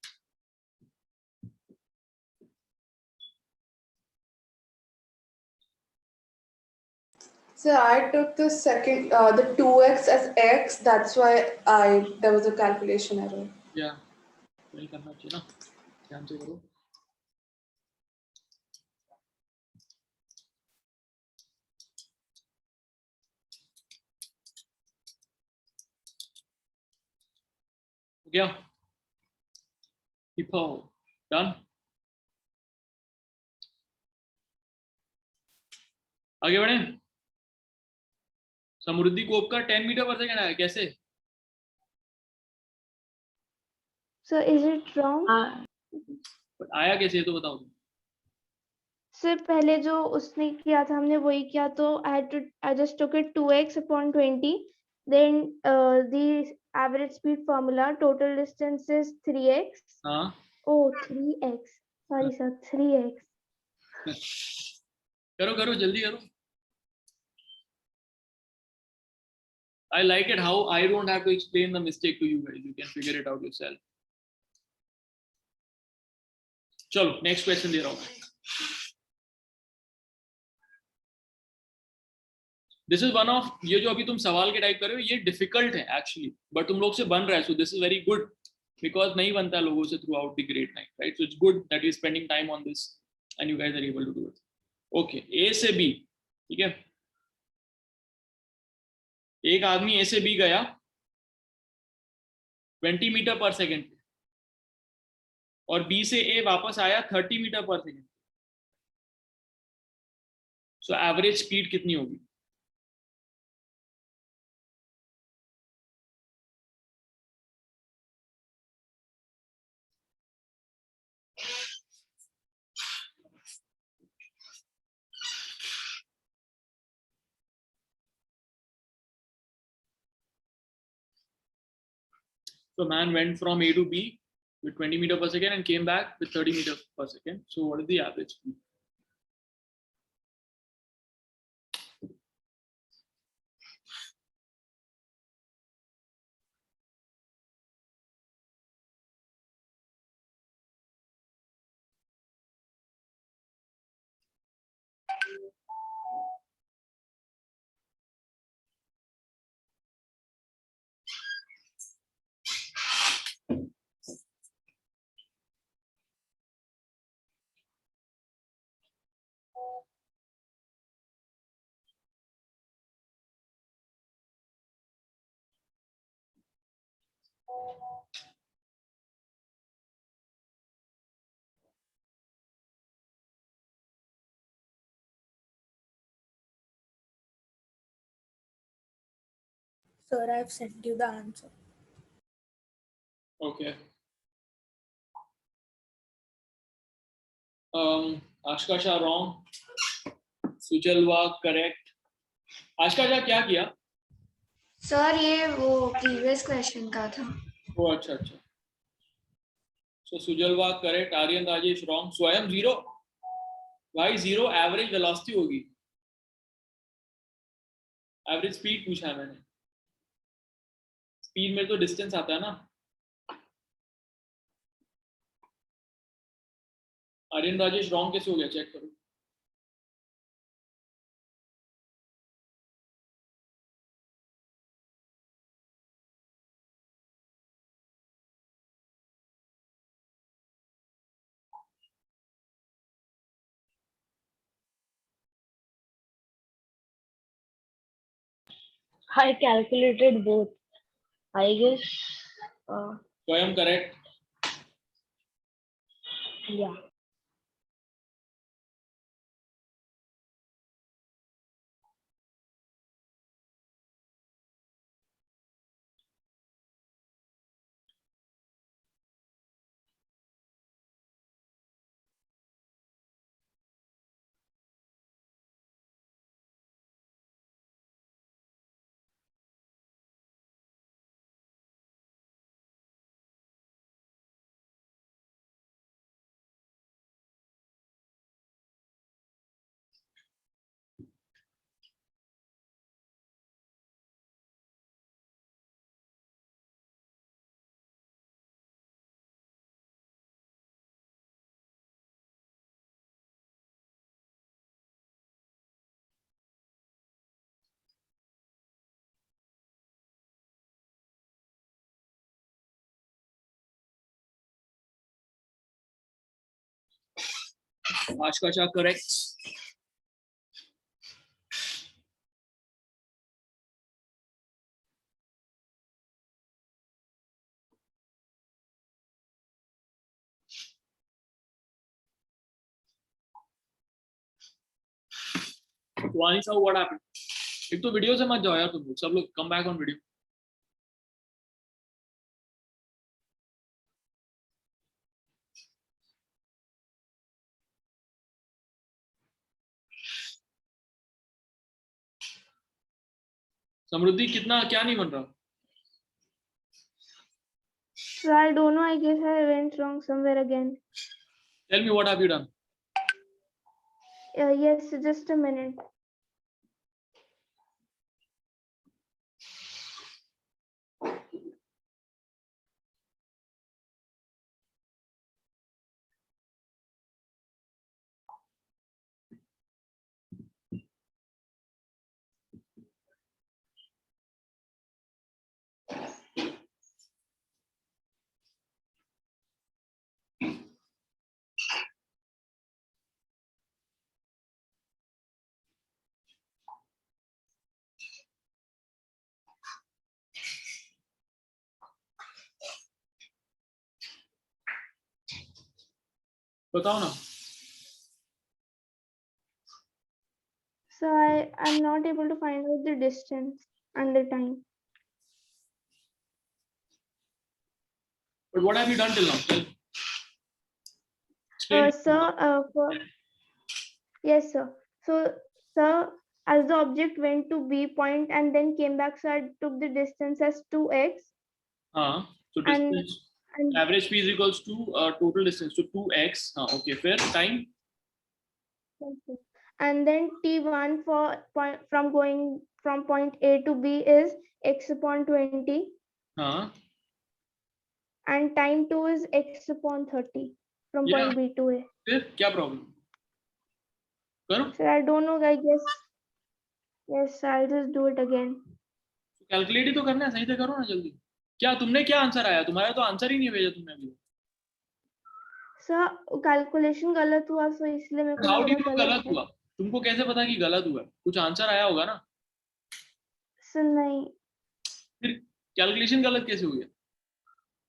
S5: So I took the second, the 2x as x. That's why there was a calculation error.
S2: Yeah. वही करना चाहिए ना, ध्यान से करो. हो गया? People, done? आगे बढ़े. समृद्धि कोप का 10 मीटर पर सेकंड आया कैसे?
S1: So is it wrong?
S2: But आया कैसे ये तो बताओ.
S1: सिर्फ पहले जो उसने किया था हमने वही किया, तो I just took it 2x upon 20, then the average speed formula, total distance is 3x.
S2: हाँ,
S1: Oh, 3x, sorry sir, 3x.
S2: करो करो जल्दी करो. I like it how I don't have to explain the mistake to you guys. You can figure it out yourself. चलो next question दे रहा हूँ. This is one of, ये जो अभी तुम सवाल के टाइप कर रहे हो ये डिफिकल्ट है एक्चुअली, बट तुम लोग से बन रहा है, so this is very good because नहीं बनता लोगों से थ्रू आउट द ग्रेड 9, राइट? So it's good that you spending time on this and you guys are able to do it. Okay, A से बी, ठीक है. एक आदमी ए से बी गया 20 मीटर पर सेकेंड और बी से ए वापस आया 30 metre per second. So average speed कितनी होगी? So man went from A to B with 20 meter per second and came back with 30 meter per second. So what is the average speed?
S4: Sir, I've sent you the answer.
S2: Okay. Ashkasha wrong. Sujalwa correct. Ashkasha क्या किया?
S3: Sir ये वो previous question का था.
S2: ओ अच्छा अच्छा. So Sujalwa correct. Aryan Rajesh wrong. स्वयं zero. भाई zero average velocity होगी. Average speed पूछा है मैंने. Speed में तो distance आता है ना. आर्यन राजेश रॉन्ग कैसे हो गया? चेक करो.
S6: I calculated both. I guess,
S2: स्वयं correct.
S6: yeah.
S2: Ashkasha correct. Wani sir, what happened? एक तो वीडियो से मत जाओ यार तुम लोग, सब लोग कम बैक ऑन वीडियो. समृद्धि कितना क्या नहीं बन रहा?
S1: So I don't know. I guess I went wrong somewhere again.
S2: Tell me what have you done?
S1: Yes, just a minute.
S2: बताओ ना.
S1: So I'm not able to find out the distance and the time.
S2: But what have you done till now? Tell. Explain.
S1: Yes, sir. So, sir, as the object went to B point and then came back, so I took the distance as 2x.
S2: So
S1: And-
S2: distance.
S1: And
S2: Average speed is equals to total distance, so 2x. Okay, fair. Time.
S1: and then T1 for point from going from point A to B is x upon 20, and time 2 is x upon 30 from
S2: Yeah.
S1: point B to A.
S2: फिर क्या problem? करो.
S1: So I don't know, I guess. Yes, I'll just do it again.
S2: Calculate ही तो करना है, सही से करो ना जल्दी. क्या तुमने क्या आंसर आया? तुम्हारा तो आंसर ही नहीं भेजा तुमने अभी.
S1: सर कैलकुलेशन गलत हुआ, सो इसलिए मेरे को
S2: हाउ
S1: लग
S2: डू
S1: रहा
S2: यू
S1: गलत
S2: गलत
S1: है।
S2: हुआ? तुमको कैसे पता कि गलत हुआ? कुछ आंसर आया होगा ना.
S1: सर नहीं,
S2: फिर कैलकुलेशन गलत कैसे हुई?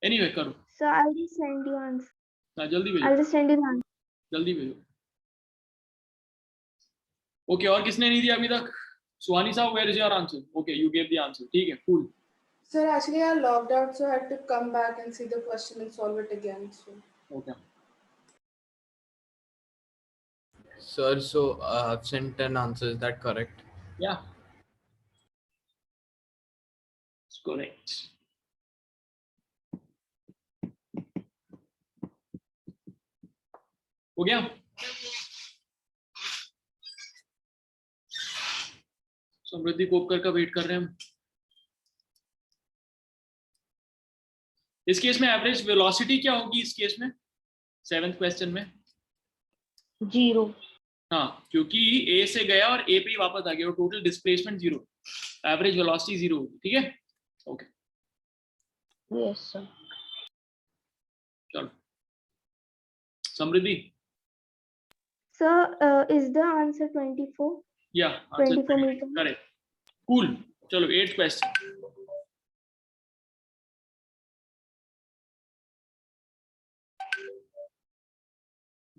S2: एनीवे करो.
S1: Sir I will send you answer,
S2: हाँ, जल्दी भेजो.
S1: I will send you answer.
S2: जल्दी भेजो. ओके, और किसने नहीं दिया अभी तक? सुहानी साहब, where is your answer? Okay, you gave the answer. ठीक है, cool.
S5: Sir, actually I logged out, so I had to come back and see the question and solve it again. So.
S2: Okay.
S7: Sir, so I've sent 10 answers. Is that correct?
S2: Yeah. It's correct. हो गया? समृद्धि कोपकर का wait कर रहे हैं हम. इस case में average velocity क्या होगी? इस केस में 7th क्वेश्चन में
S6: 0.
S2: हाँ, क्योंकि ए से गया और ए पे ही वापस आ गया, टोटल डिस्प्लेसमेंट 0, एवरेज वेलोसिटी 0 होगी. ठीक है, ओके.
S6: Yes, sir.
S2: चलो, Samriddhi.
S1: Sir is the answer 24?
S2: या
S1: 24 मीटर.
S2: करेक्ट. कूल. चलो, 8th question.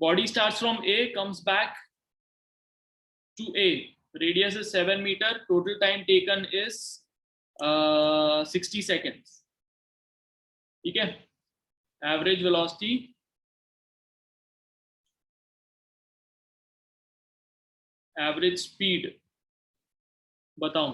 S2: Body starts from A, comes back to A. Radius is 7 meter. Total time taken is 60 seconds. ठीक है. Average velocity, average speed बताओ.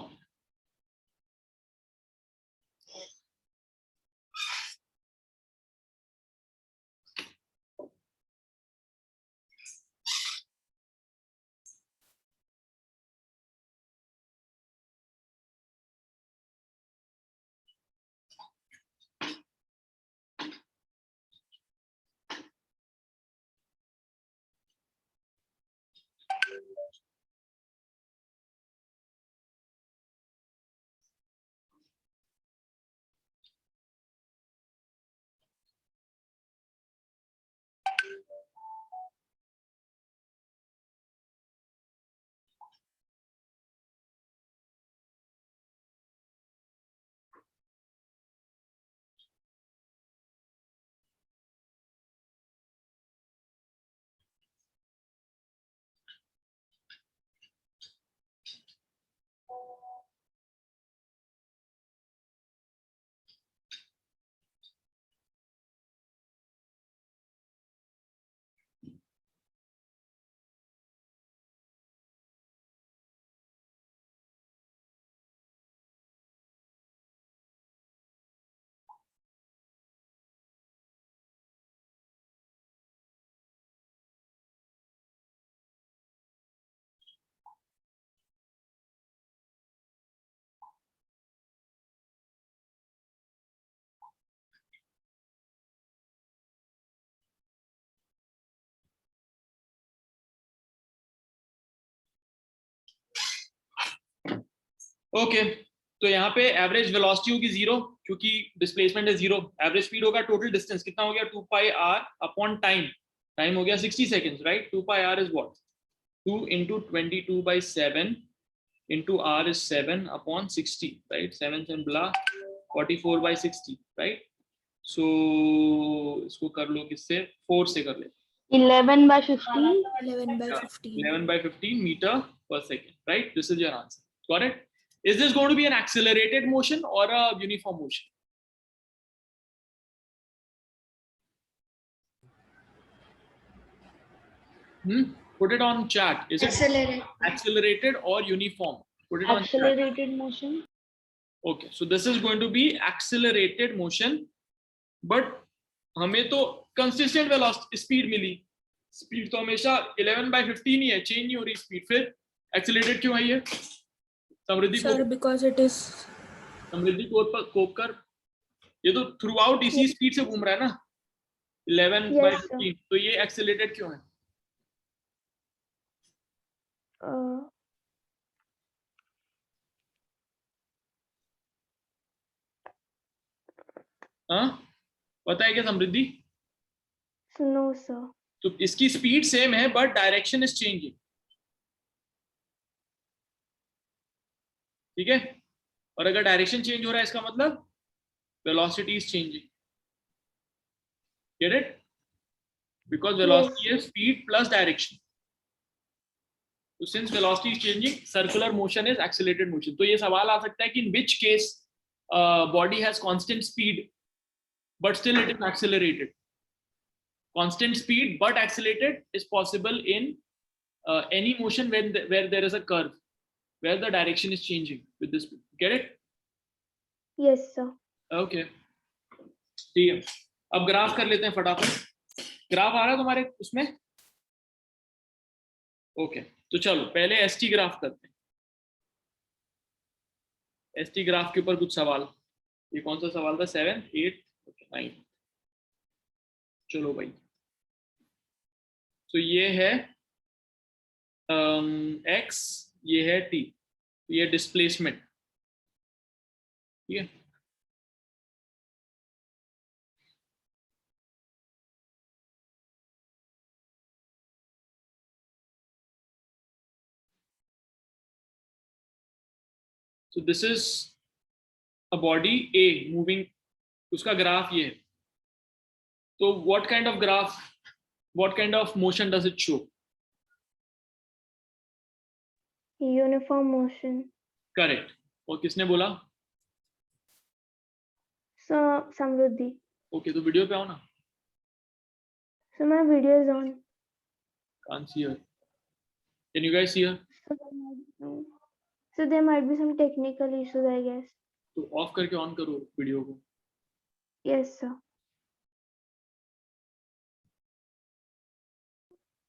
S2: Okay तो यहाँ पे average velocity होगी 0 क्योंकि डिस्प्लेसमेंट है 0, एवरेज स्पीड होगा, टोटल डिस्टेंस कितना हो गया 2 पाई r अपॉन टाइम, टाइम हो गया 60 seconds, right? 2 pi r is what 2 into 22/7 into r is 7 upon 60, right? 7 7 blah 44/60, right? So इसको कर लो किससे, 4 से कर ले,
S6: 11/15.
S4: 11/15.
S2: 11/15 meter per second, right? This is your answer. Got it? Is this going to be an accelerated motion or a uniform motion? Put it on chat. Is it
S3: Accelerate.
S2: accelerated or uniform? Put it on chat.
S6: Accelerated motion.
S2: Okay, so this is going to be accelerated motion, but हमें तो consistent velocity speed मिली, speed तो हमेशा 11/15 ही है, change नहीं हो रही speed, फिर accelerated क्यों है ये? समृद्धि को,
S4: Sir, because it is
S2: समृद्धि कोप कर, ये तो थ्रू आउट इसी स्पीड से घूम रहा है ना 11/15, तो ये एक्सेलरेटेड क्यों है? हाँ पता है क्या समृद्धि?
S1: No sir.
S2: तो इसकी स्पीड सेम है बट डायरेक्शन इज चेंजिंग, ठीक है? और अगर डायरेक्शन चेंज हो रहा है इसका मतलब velocity is changing, get it? Because velocity is speed plus direction, तो since velocity is changing circular motion is accelerated motion. तो ये सवाल आ सकता है कि in which case body has constant speed but still it is accelerated. Constant speed but accelerated is possible in any motion where there is a curve, where the direction is changing with this. Get it?
S1: Yes sir.
S2: Okay. ठीक है, अब graph कर लेते हैं फटाफट. Graph आ रहा है तुम्हारे उसमें? ओके तो चलो पहले एसटी ग्राफ करते हैं. एसटी ग्राफ के ऊपर कुछ सवाल. ये कौन सा सवाल था? 7 8 9. चलो भाई, तो ये है x, ये है t, ये डिस्प्लेसमेंट, ठीक है? So this is a body A moving, उसका ग्राफ ये है. तो what kind of graph, what kind of motion does it show?
S1: Uniform motion.
S2: Correct. और किसने बोला?
S1: So Samruddhi.
S2: Okay, तो वीडियो पे आओ ना.
S1: So my video is on.
S2: Can't see her. Can you guys see her?
S1: So there might be some technical issues, I guess.
S2: तो of करके on करो वीडियो को.
S1: Yes sir.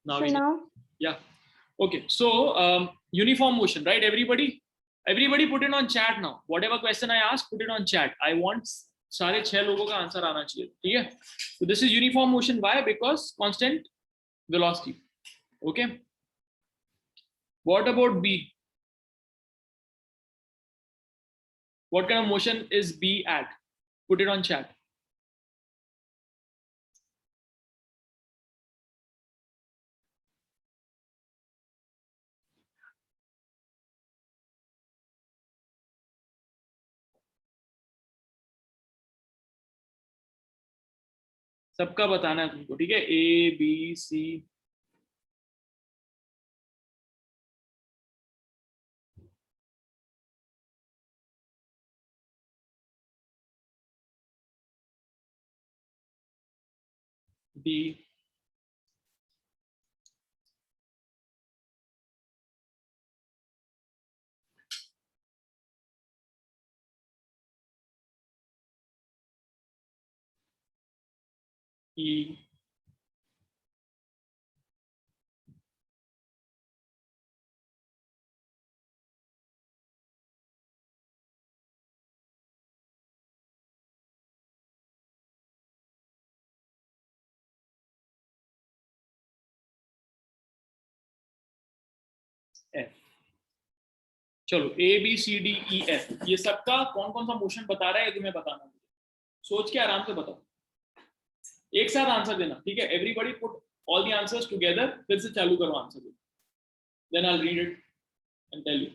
S2: Now
S1: So
S2: we
S1: now
S2: yeah. Okay, so uniform motion, right? Everybody put it on chat now. Whatever question I ask, put it on chat. I want सारे 6 लोगों का answer आना चाहिए, ठीक है? So this is uniform motion. Why? Because constant velocity. Okay. What about B? What kind of motion is B at? Put it on chat. सबका बताना है तुमको, ठीक है? A B C. D. E. F. चलो ABCDEF ये सबका कौन कौन सा मोशन बता रहा है तुम्हें बताना है। सोच के आराम से बताओ, एक साथ आंसर देना, ठीक है। Everybody put all the answers together, फिर से चालू करो आंसर देना, then I will read it and tell you.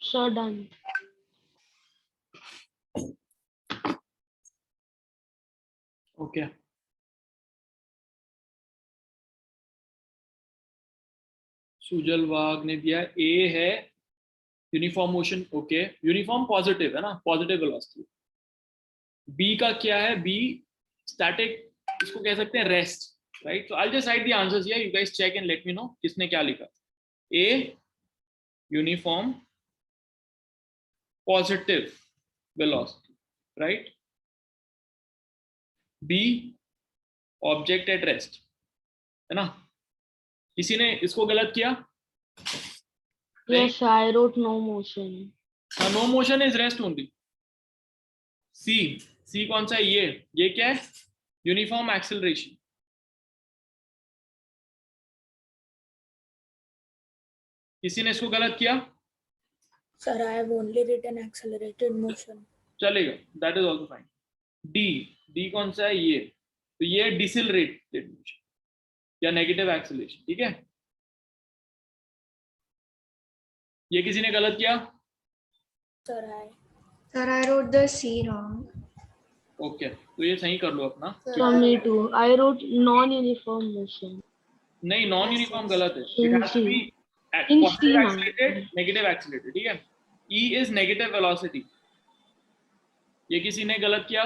S6: So done.
S2: Okay Sujal Wagh ने दिया ए है uniform motion, okay uniform positive है ना, पॉजिटिव वेलोसिटी। बी का क्या है, बी स्टैटिक, इसको कह सकते हैं rest, right. So I just write the answers here, you guys check and let me know किसने क्या लिखा। A uniform positive velocity, right. B object at rest, है ना। किसी ने इसको गलत किया?
S6: Yes, I wrote no motion.
S2: No motion is rest only. C, C कौन सा है, ये क्या है, यूनिफॉर्म एक्सेलरेशन। किसी ने इसको गलत किया?
S4: Sir, I have only written accelerated motion.
S2: चलेगा, that is also fine. D, D कौन सा है, ये, तो ये डिसेलरेटेड मोशन या नेगेटिव एक्सेलरेशन, ठीक है। ये किसी ने गलत किया?
S3: Sir, I wrote the C wrong.
S2: Okay तो ये सही कर लो अपना।
S6: So me too. I wrote non-uniform motion.
S2: नहीं, नॉन यूनिफॉर्म गलत है,
S6: In
S2: it has to
S6: C.
S2: B
S6: In
S2: positive
S6: C,
S2: accelerated, negative accelerated, ठीक है। ई इज नेगेटिव वेलोसिटी, ये किसी ने गलत किया?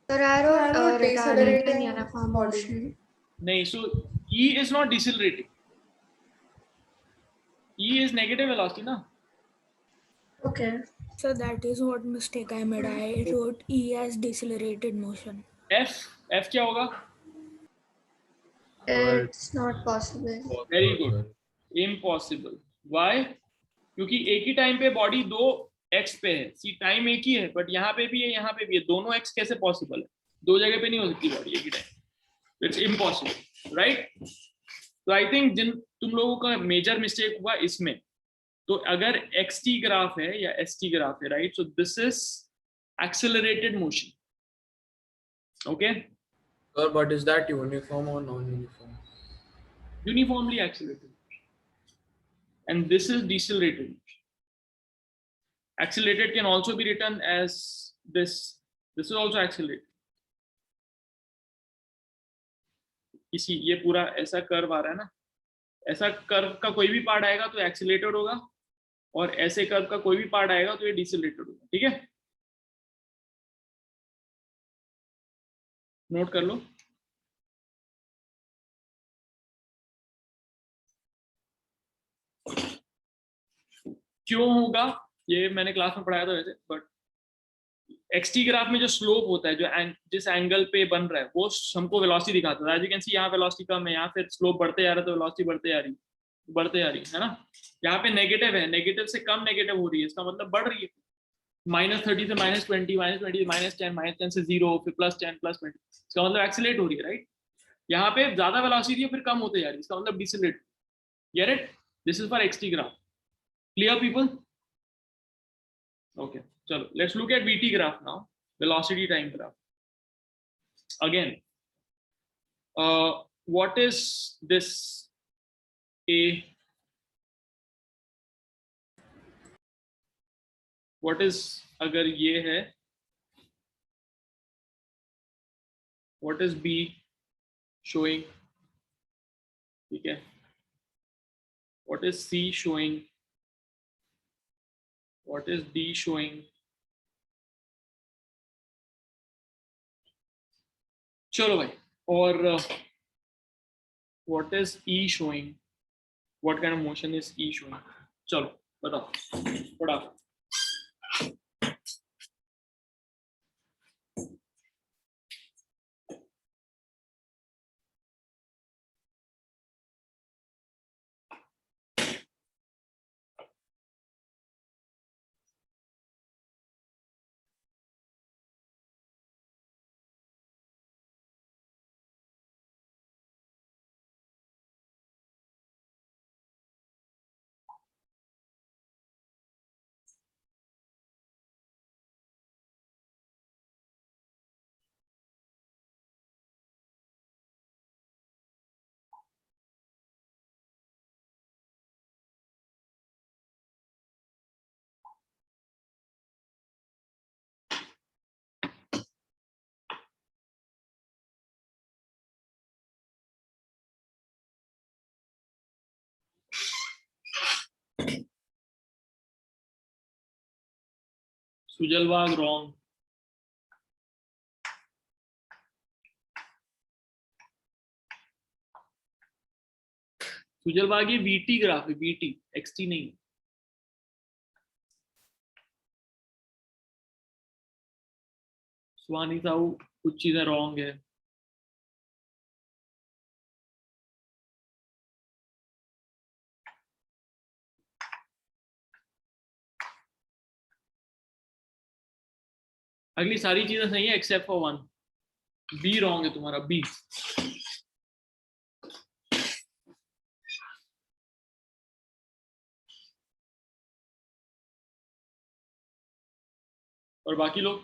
S3: Sir, I wrote
S5: I wrote
S3: retarded
S5: decelerating
S3: uniform
S5: body.
S3: motion.
S2: नहीं, so E is not decelerating, E is negative velocity ना।
S3: Okay.
S4: So that is what mistake I made. I wrote E as decelerated motion.
S2: F, F क्या होगा?
S3: It's not possible.
S2: Very good, impossible. Why? क्योंकि एक ही time पे body दो x पे है, सी time एक ही है, बट यहाँ पे भी है, यहाँ पे भी है, दोनों एक्स कैसे पॉसिबल है? दो जगह पे नहीं हो सकती बॉडी एक ही टाइम, इट्स इम्पॉसिबल, राइट। तो आई थिंक जिन तुम लोगों का मेजर मिस्टेक हुआ इसमें, तो अगर एक्स टी ग्राफ है या एस टी ग्राफ है, right, so this is accelerated motion, okay.
S7: Sir, but is that uniform or non-uniform?
S2: Uniformly accelerated, and this is decelerated. Accelerated can also be written as this. This is also accelerated. इसी ये पूरा ऐसा curve आ रहा है ना, ऐसा curve का कोई भी पार्ट आएगा तो एक्सीलरेटेड होगा, और ऐसे कर्व का कोई भी पार्ट आएगा तो ये डिसेलरेटेड होगा. ठीक है, नोट कर लो. क्यों होगा ये मैंने क्लास में पढ़ाया था वैसे, बट एक्सटी ग्राफ में जो स्लोप होता है, जो जिस एंगल पे बन रहा है, वो हमको वेलोसिटी दिखाता है. एज यू कैन सी यहाँ वेलोसिटी कम है, यहाँ पे स्लोप बढ़ते जा रहा है तो वेलोसिटी बढ़ते जा रही है ना. यहाँ पे नेगेटिव है, नेगेटिव से कम नेगेटिव हो रही है, इसका मतलब बढ़ रही है. -30 से -20, -20 से -10, -10 से 0, फिर +10 +20, इसका मतलब एक्सीलरेट हो रही है, राइट. यहाँ पे ज्यादा वेलोसिटी है, फिर कम होते जा रही है, इसका मतलब decelerate. Get it? This is for XT graph. Clear people? Okay, chalo, let's look at VT graph now, velocity time graph. Again, what is this A? What is अगर ये है, what is B showing? ठीक है, what is C showing? What is D showing? चलो भाई, और what is E showing? What kind of motion is E showing? चलो बताओ फटाफट. सुजलवाग रॉन्ग. सुजलवाग ये VT ग्राफ है, VT, XT नहीं. सुहानी साहू कुछ चीजें रॉन्ग है. अगली सारी चीजें सही है except for one. Be wrong है तुम्हारा, बी. और बाकी लोग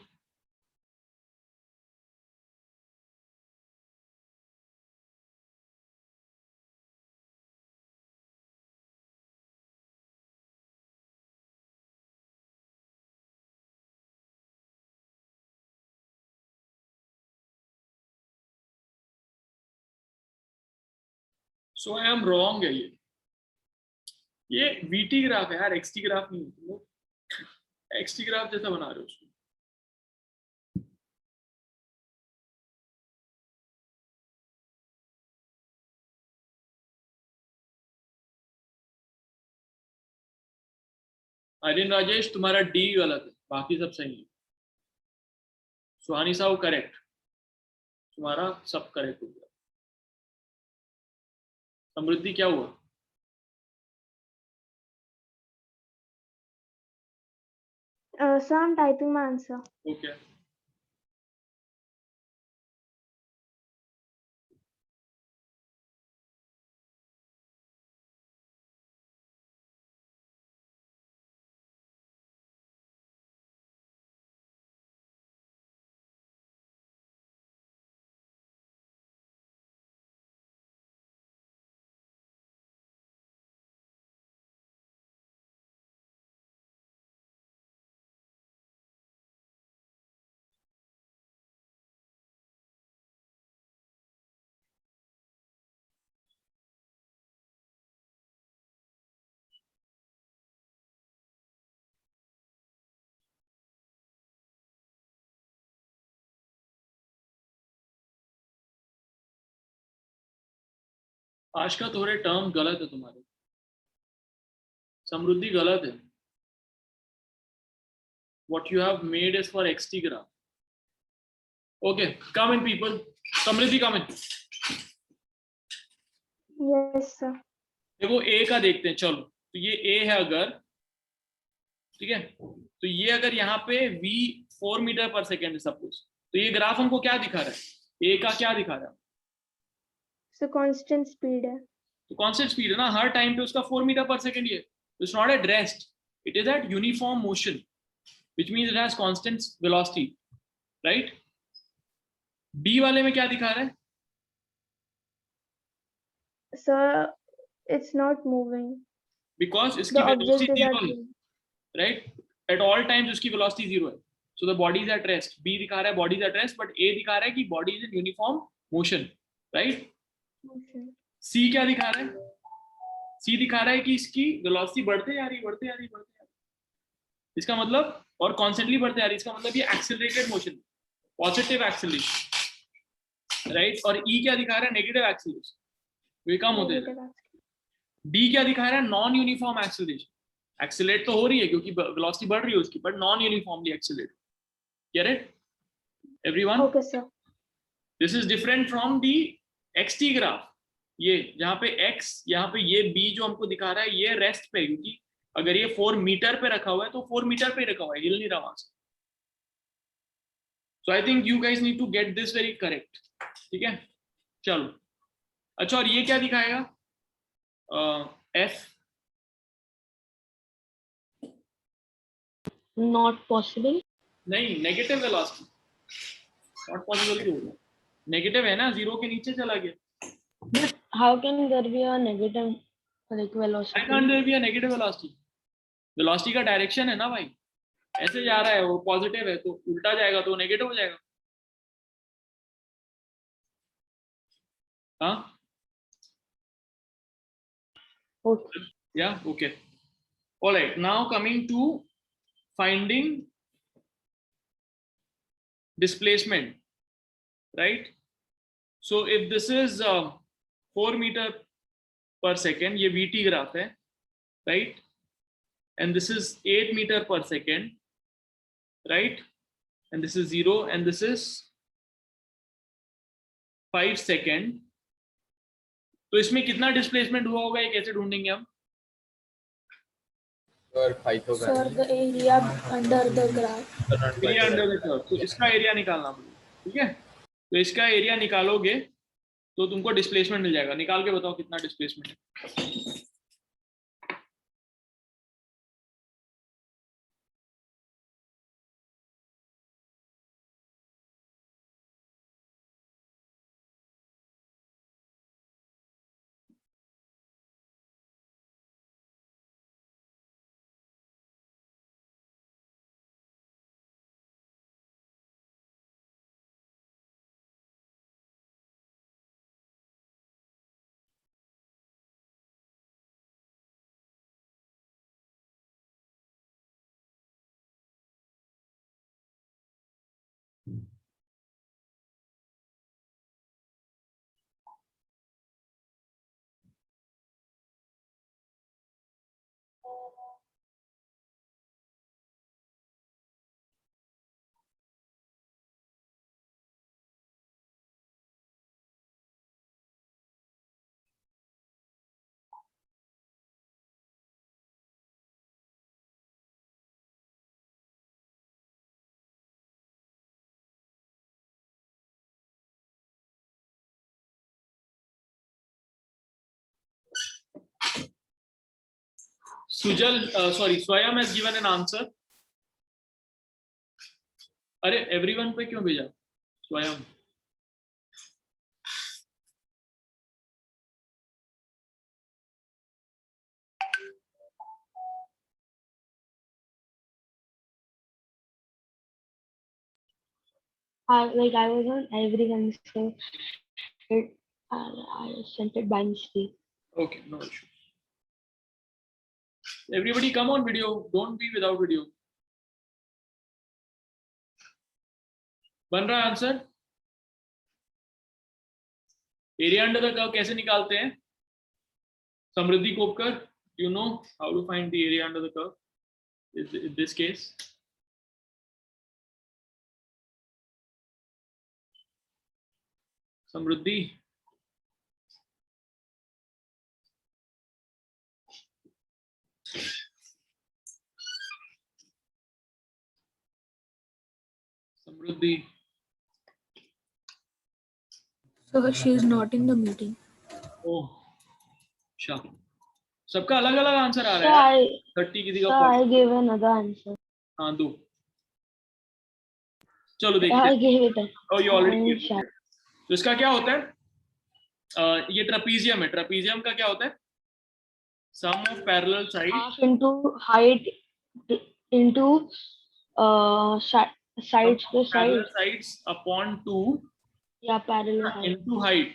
S2: सो आई एम रॉन्ग है. ये VT ग्राफ है यार, XT ग्राफ नहीं है. तुम लोग XT ग्राफ जैसा बना रहे हो उसको. आर्यन राजेश तुम्हारा D गलत है, बाकी सब सही है. सुहानी साहू करेक्ट, तुम्हारा सब करेक्ट हो गया. समृद्धि क्या हुआ?
S1: So I'm typing my answer.
S2: Okay. आज का थोड़े टर्म गलत है तुम्हारे, समृद्धि गलत है. What you have made is for xt graph. Okay, come in people. Samriddhi come in.
S1: Yes, sir.
S2: देखो a का देखते हैं. चलो, तो ये a है अगर, ठीक है, तो ये अगर यहाँ पे v 4 मीटर पर सेकेंड है सपोज, तो ये ग्राफ हमको क्या दिखा रहा है, a का क्या दिखा रहा है?
S1: So constant speed है.
S2: तो कांस्टेंट स्पीड है ना, हर टाइम पे उसका 4 मीटर पर सेकेंड ही है. It's not at rest, it is eight uniform motion, which means it has constant velocity, right? b वाले में क्या दिखा रहा है?
S1: Sir, it's not moving.
S2: Because इसकी
S1: The object
S2: velocity
S1: is
S2: zero
S1: at
S2: है, right? At all times उसकी velocity zero है, so the body is at rest. b दिखा रहा है body is at rest, but a दिखा रहा है कि body is in uniform motion, right?
S1: motion.
S2: c क्या दिखा रहा है? c दिखा रहा है कि इसकी वेलोसिटी बढ़ते जा रही है, बढ़ते जा रही है, बढ़ते जा रही है. इसका मतलब, और कॉन्स्टेंटली बढ़ते जा रही है, इसका मतलब ये accelerated motion, positive acceleration, right? और e क्या दिखा रहा है? नेगेटिव एक्सेलरेशन, वे कम होते हैं.
S1: Negative axis.
S2: d क्या दिखा रहा है? Non uniform acceleration. एक्सेलरेट तो हो रही है क्योंकि वेलोसिटी बढ़ रही है उसकी, but non uniformly accelerate. Get it everyone?
S1: Okay, sir.
S2: This is different from the xt graph. ये जहाँ पे x, यहाँ पे ये b जो हमको दिखा रहा है, ये रेस्ट पे, क्योंकि अगर ये 4 मीटर पे रखा हुआ है तो 4 मीटर पे रखा हुआ है, हिल नहीं रहा वहां से. So I think you guys need to get this very correct. ठीक है, चलो. अच्छा, और ये क्या दिखाएगा? f
S6: Not possible.
S2: नहीं, नेगेटिव वेलोसिटी. नॉट पॉसिबल क्यों होगा? नेगेटिव है ना, जीरो के नीचे चला गया.
S6: But how can there be a negative like velocity?
S2: I can't there be a negative velocity. Velocity का डायरेक्शन है ना भाई, ऐसे जा रहा है, वो पॉजिटिव है तो उल्टा जाएगा तो नेगेटिव हो जाएगा. हाँ,
S6: Okay.
S2: yeah, okay. All right, now coming to finding displacement, right? So if this is 4 meter per second, ये vt graph है, right? And this is 8 meter per second, right? And this is 0 and this is 5 second. तो इसमें कितना displacement हुआ होगा, ये कैसे ढूंढेंगे हम?
S7: Sir, Pythagoras.
S4: Sir, the area under the graph.
S2: Area under the curve. तो इसका एरिया निकालना पड़ेगा, ठीक है? तो इसका एरिया निकालोगे तो तुमको डिस्प्लेसमेंट मिल जाएगा. निकाल के बताओ कितना डिस्प्लेसमेंट है. Sujal, sorry, Swayam has given an answer. अरे everyone पे क्यों भेजा? स्वयं.
S6: I was on everyone, so I sent it by mistake.
S2: Okay, no issue. Everybody come on video, don't be without video. बन रहा answer? Area under the curve कैसे निकालते हैं? Samriddhi Kopkar, you know how to find the area under the curve in this case? Samriddhi? Samriddhi?
S4: So she is not in the meeting.
S2: Oh, अच्छा, सबका अलग अलग answer आ
S6: So
S2: रहा है।
S6: I
S2: 30 किसी
S6: so
S2: का
S6: I gave another answer.
S2: हाँ दो, चलो देखते
S6: I
S2: हैं।
S6: gave it.
S2: Oh, you already
S6: I'm
S2: gave it.
S6: sure.
S2: तो इसका क्या होता है? ये ट्रापीजियम है। ट्रापीजियम का क्या होता है? Sum of parallel sides
S6: Half into height into sides to side.
S2: parallel sides upon 2
S6: Yeah, parallel height.
S2: into height।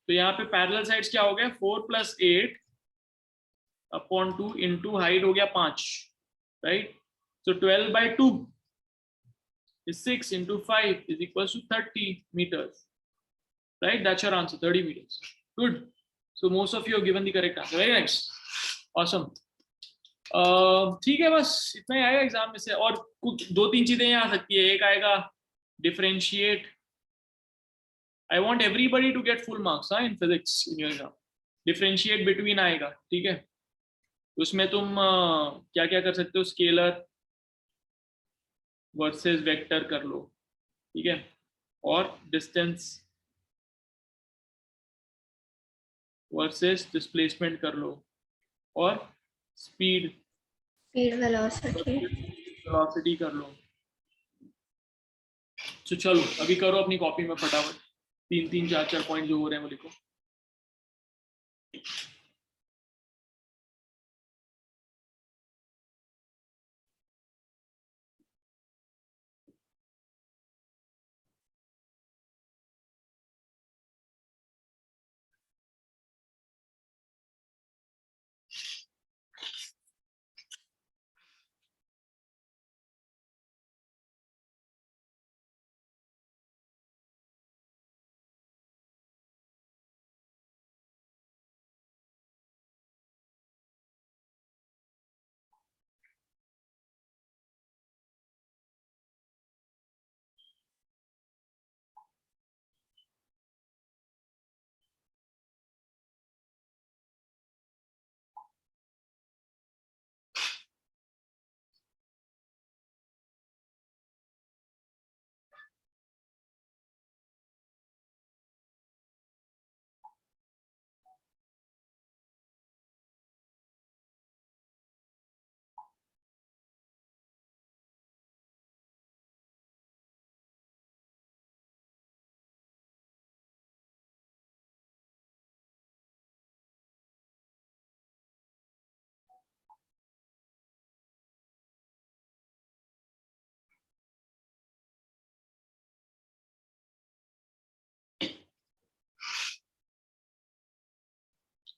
S2: तो यहाँ पे पैरेलल साइड्स क्या हो गया? 4 + 8 अपॉन 2 into हाइट हो गया 5, right? So 12/2 is 6 into 5 is equals to 30 meters, right? That's your answer, 30 meters. Good. So most of you have given the correct answer. Very nice. Awesome. ठीक है, बस इतना ही आएगा एग्जाम में से। और कुछ 2-3 चीजें यहाँ आ सकती है। एक आएगा differentiate. I want everybody to get full marks in physics in your exam. Differentiate between आएगा, ठीक है? उसमें तुम क्या क्या कर सकते हो? स्केलर वर्सेस वेक्टर कर लो, ठीक है? और डिस्टेंस वर्सेस डिस्प्लेसमेंट कर लो, और स्पीड वेलोसिटी कर लो। तो चलो अभी करो अपनी कॉपी में फटाफट 3-3, 4-4 पॉइंट जो हो रहे हैं वो लिखो।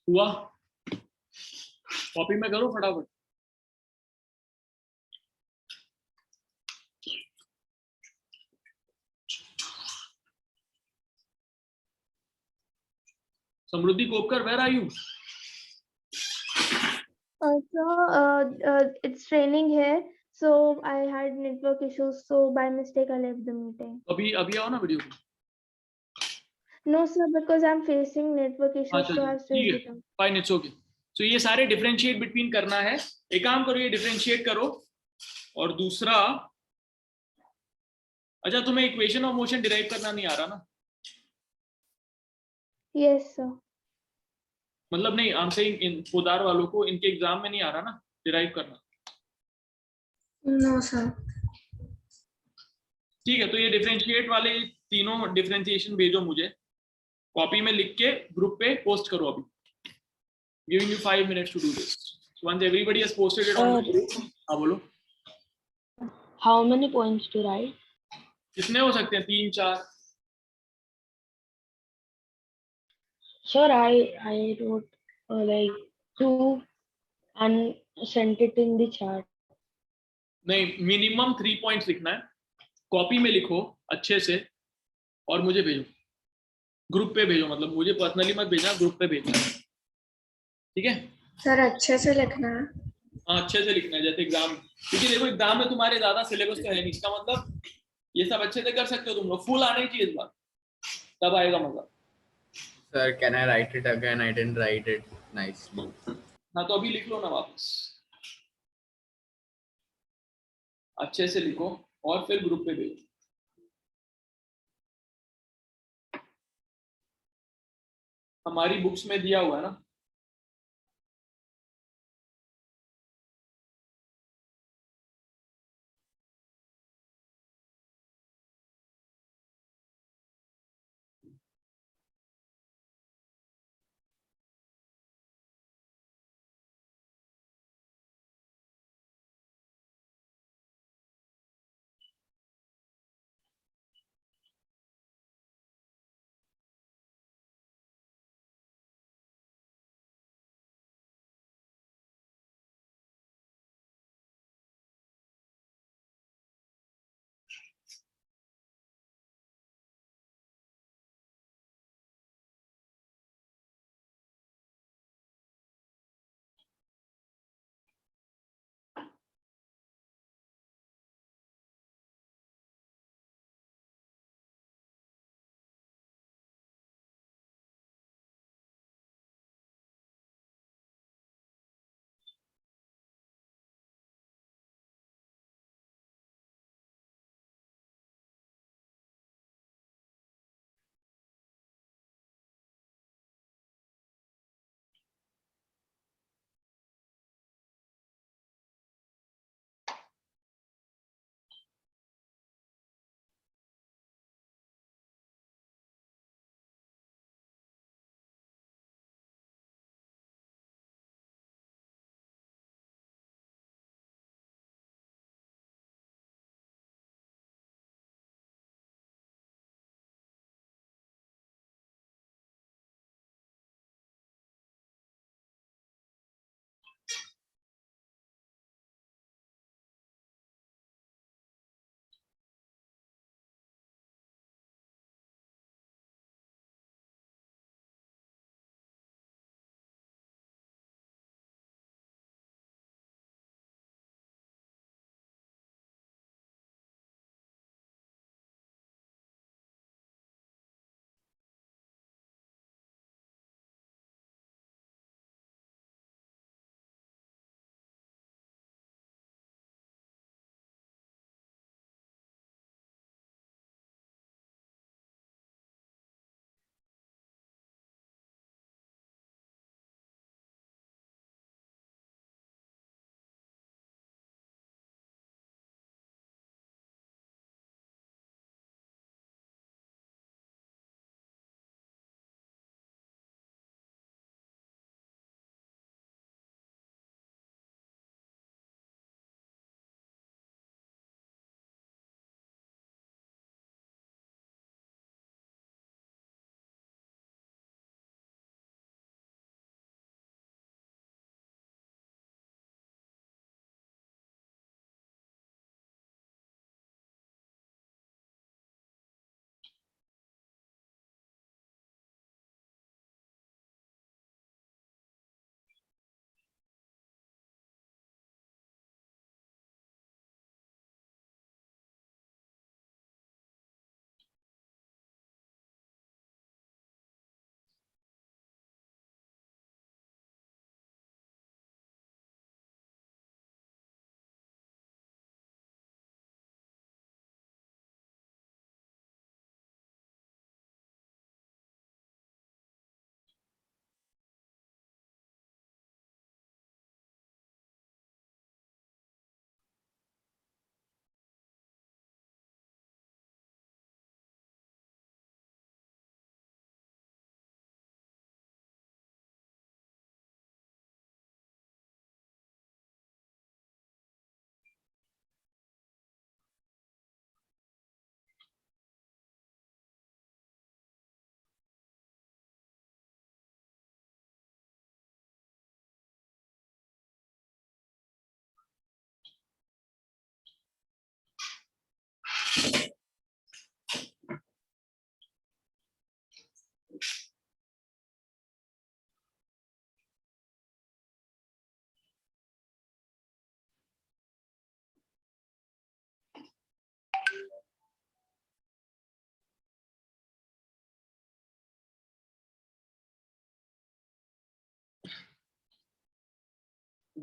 S2: हुआ? कॉपी में करो फटाफट। समृद्धि कोपकर, where are you?
S1: It's raining here, so I had network issues, so by mistake I left the meeting.
S2: अभी आओ ना video.
S1: No sir, because I'm facing network issues, so I've
S2: ठीक
S1: switched
S2: है,
S1: it off.
S2: Fine, it's okay. तो ये सारे differentiate between करना है। एक काम करो, ये डिफरेंशिएट करो, और दूसरा, अच्छा तुम्हें इक्वेशन ऑफ मोशन डिराइव करना नहीं आ रहा ना?
S1: Yes sir.
S2: मतलब नहीं, I am saying in Podar वालों को इनके एग्जाम में नहीं आ रहा ना डिराइव करना?
S3: No sir.
S2: ठीक है, तो ये डिफरेंशिएट वाले तीनों डिफरेंशिएशन भेजो मुझे, कॉपी में लिख के ग्रुप पे पोस्ट करो अभी। Giving you 5 minutes to do this. So once everybody has posted it on the group, हाँ बोलो।
S6: How many points to write?
S2: कितने हो सकते हैं? 3-4?
S6: Sure, I wrote like 2 and sent it in the chat.
S2: नहीं, minimum 3 points लिखना है, copy में लिखो अच्छे से और मुझे भेजो। ग्रुप पे भेजो, मतलब मुझे पर्सनली मत भेजना, ग्रुप पे भेजना, ठीक है?
S3: सर अच्छे से लिखना है।
S2: हाँ अच्छे से लिखना है जैसे एग्जाम, क्योंकि देखो एग्जाम में तुम्हारे ज्यादा सिलेबस तो है नहीं, इसका मतलब ये सब अच्छे से कर सकते हो तुम लोग, फुल आने चाहिए इस बार, तब आएगा मजा।
S7: Sir, can I write it again? I didn't write it nicely.
S2: हाँ तो अभी लिख लो ना वापस, अच्छे से लिखो और फिर ग्रुप पे भेजो। हमारी बुक्स में दिया हुआ है ना।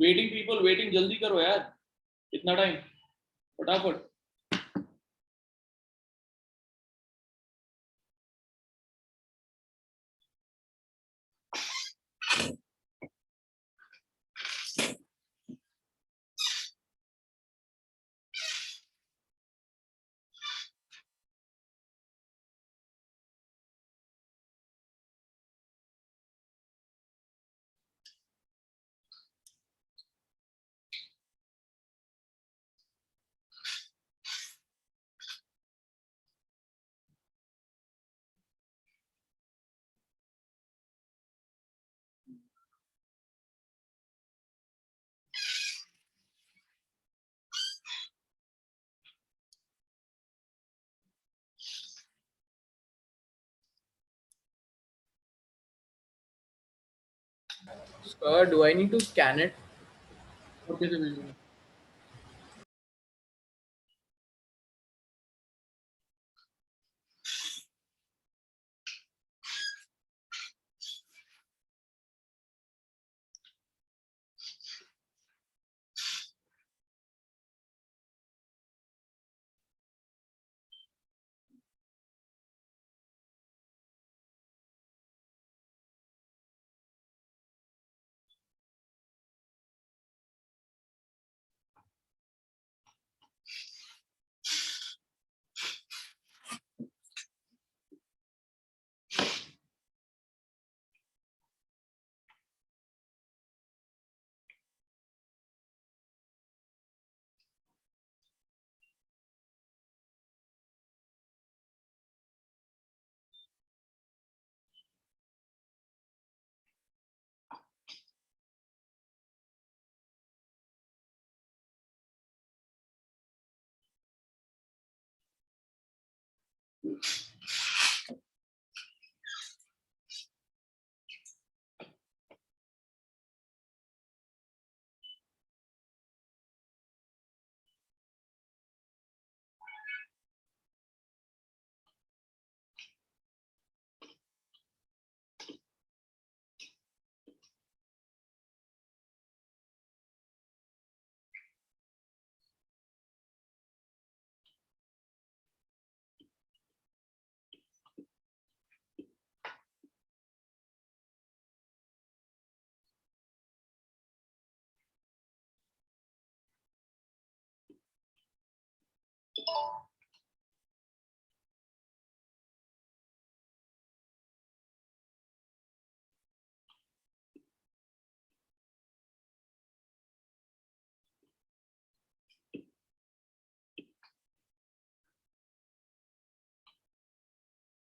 S2: वेटिंग पीपल, वेटिंग जल्दी करो यार, कितना टाइम, फटाफट।
S7: Sir, do I need to scan it?
S2: और कैसे भेजूंगा?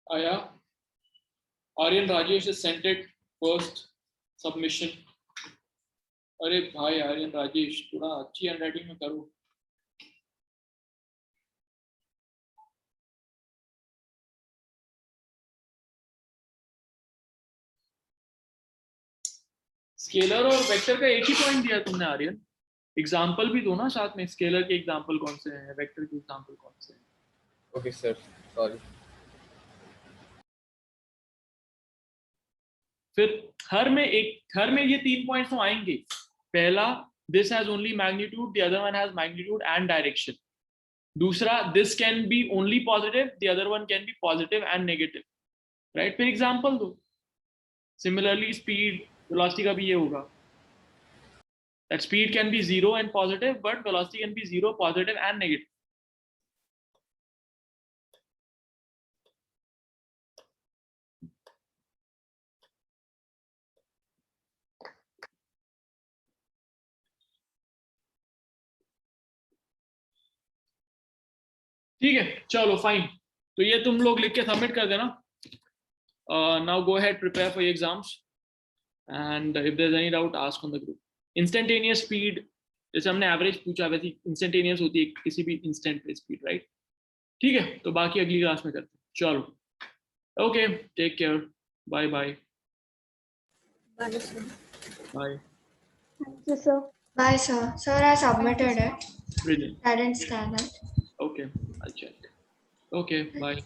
S2: आया, Aryan Rajesh has sent it first submission। अरे भाई आर्यन राजेश, थोड़ा अच्छी हैंडराइटिंग में करो। स्केलर और वेक्टर का एक ही पॉइंट दिया तुमने आर्यन, एग्जाम्पल भी दो ना साथ में, स्केलर के एग्जाम्पल कौन से हैं, वेक्टर के एग्जाम्पल कौन से हैं।
S7: Okay, sir. Sorry.
S2: फिर हर में ये 3 पॉइंट्स तो आएंगे। पहला, this has only magnitude, the other one has magnitude and direction. दूसरा, this can be only positive, the other one can be positive and negative, right. फिर एग्जाम्पल दो। सिमिलरली स्पीड, वेलोसिटी का भी ये होगा, that speed can be 0 and positive, but velocity can be 0, positive and negative। ठीक है, चलो fine. तो ये तुम लोग लिख के सबमिट कर देना। Now go ahead, prepare for your exams, and if there is any doubt ask on the group. Instantaneous speed, जैसे हमने एवरेज पूछा, वैसे इंस्टेंटेनियस होती है किसी भी इंस्टेंट पे स्पीड, राइट। ठीक है, तो बाकी अगली क्लास में करते हैं। चलो, okay, take care, bye bye.
S4: Bye, sir.
S2: Bye.
S1: Thank you, sir.
S3: Bye, sir. Sir, I submitted it.
S2: Brilliant।
S3: I didn't scan it.
S2: Okay, I'll check। Okay, bye।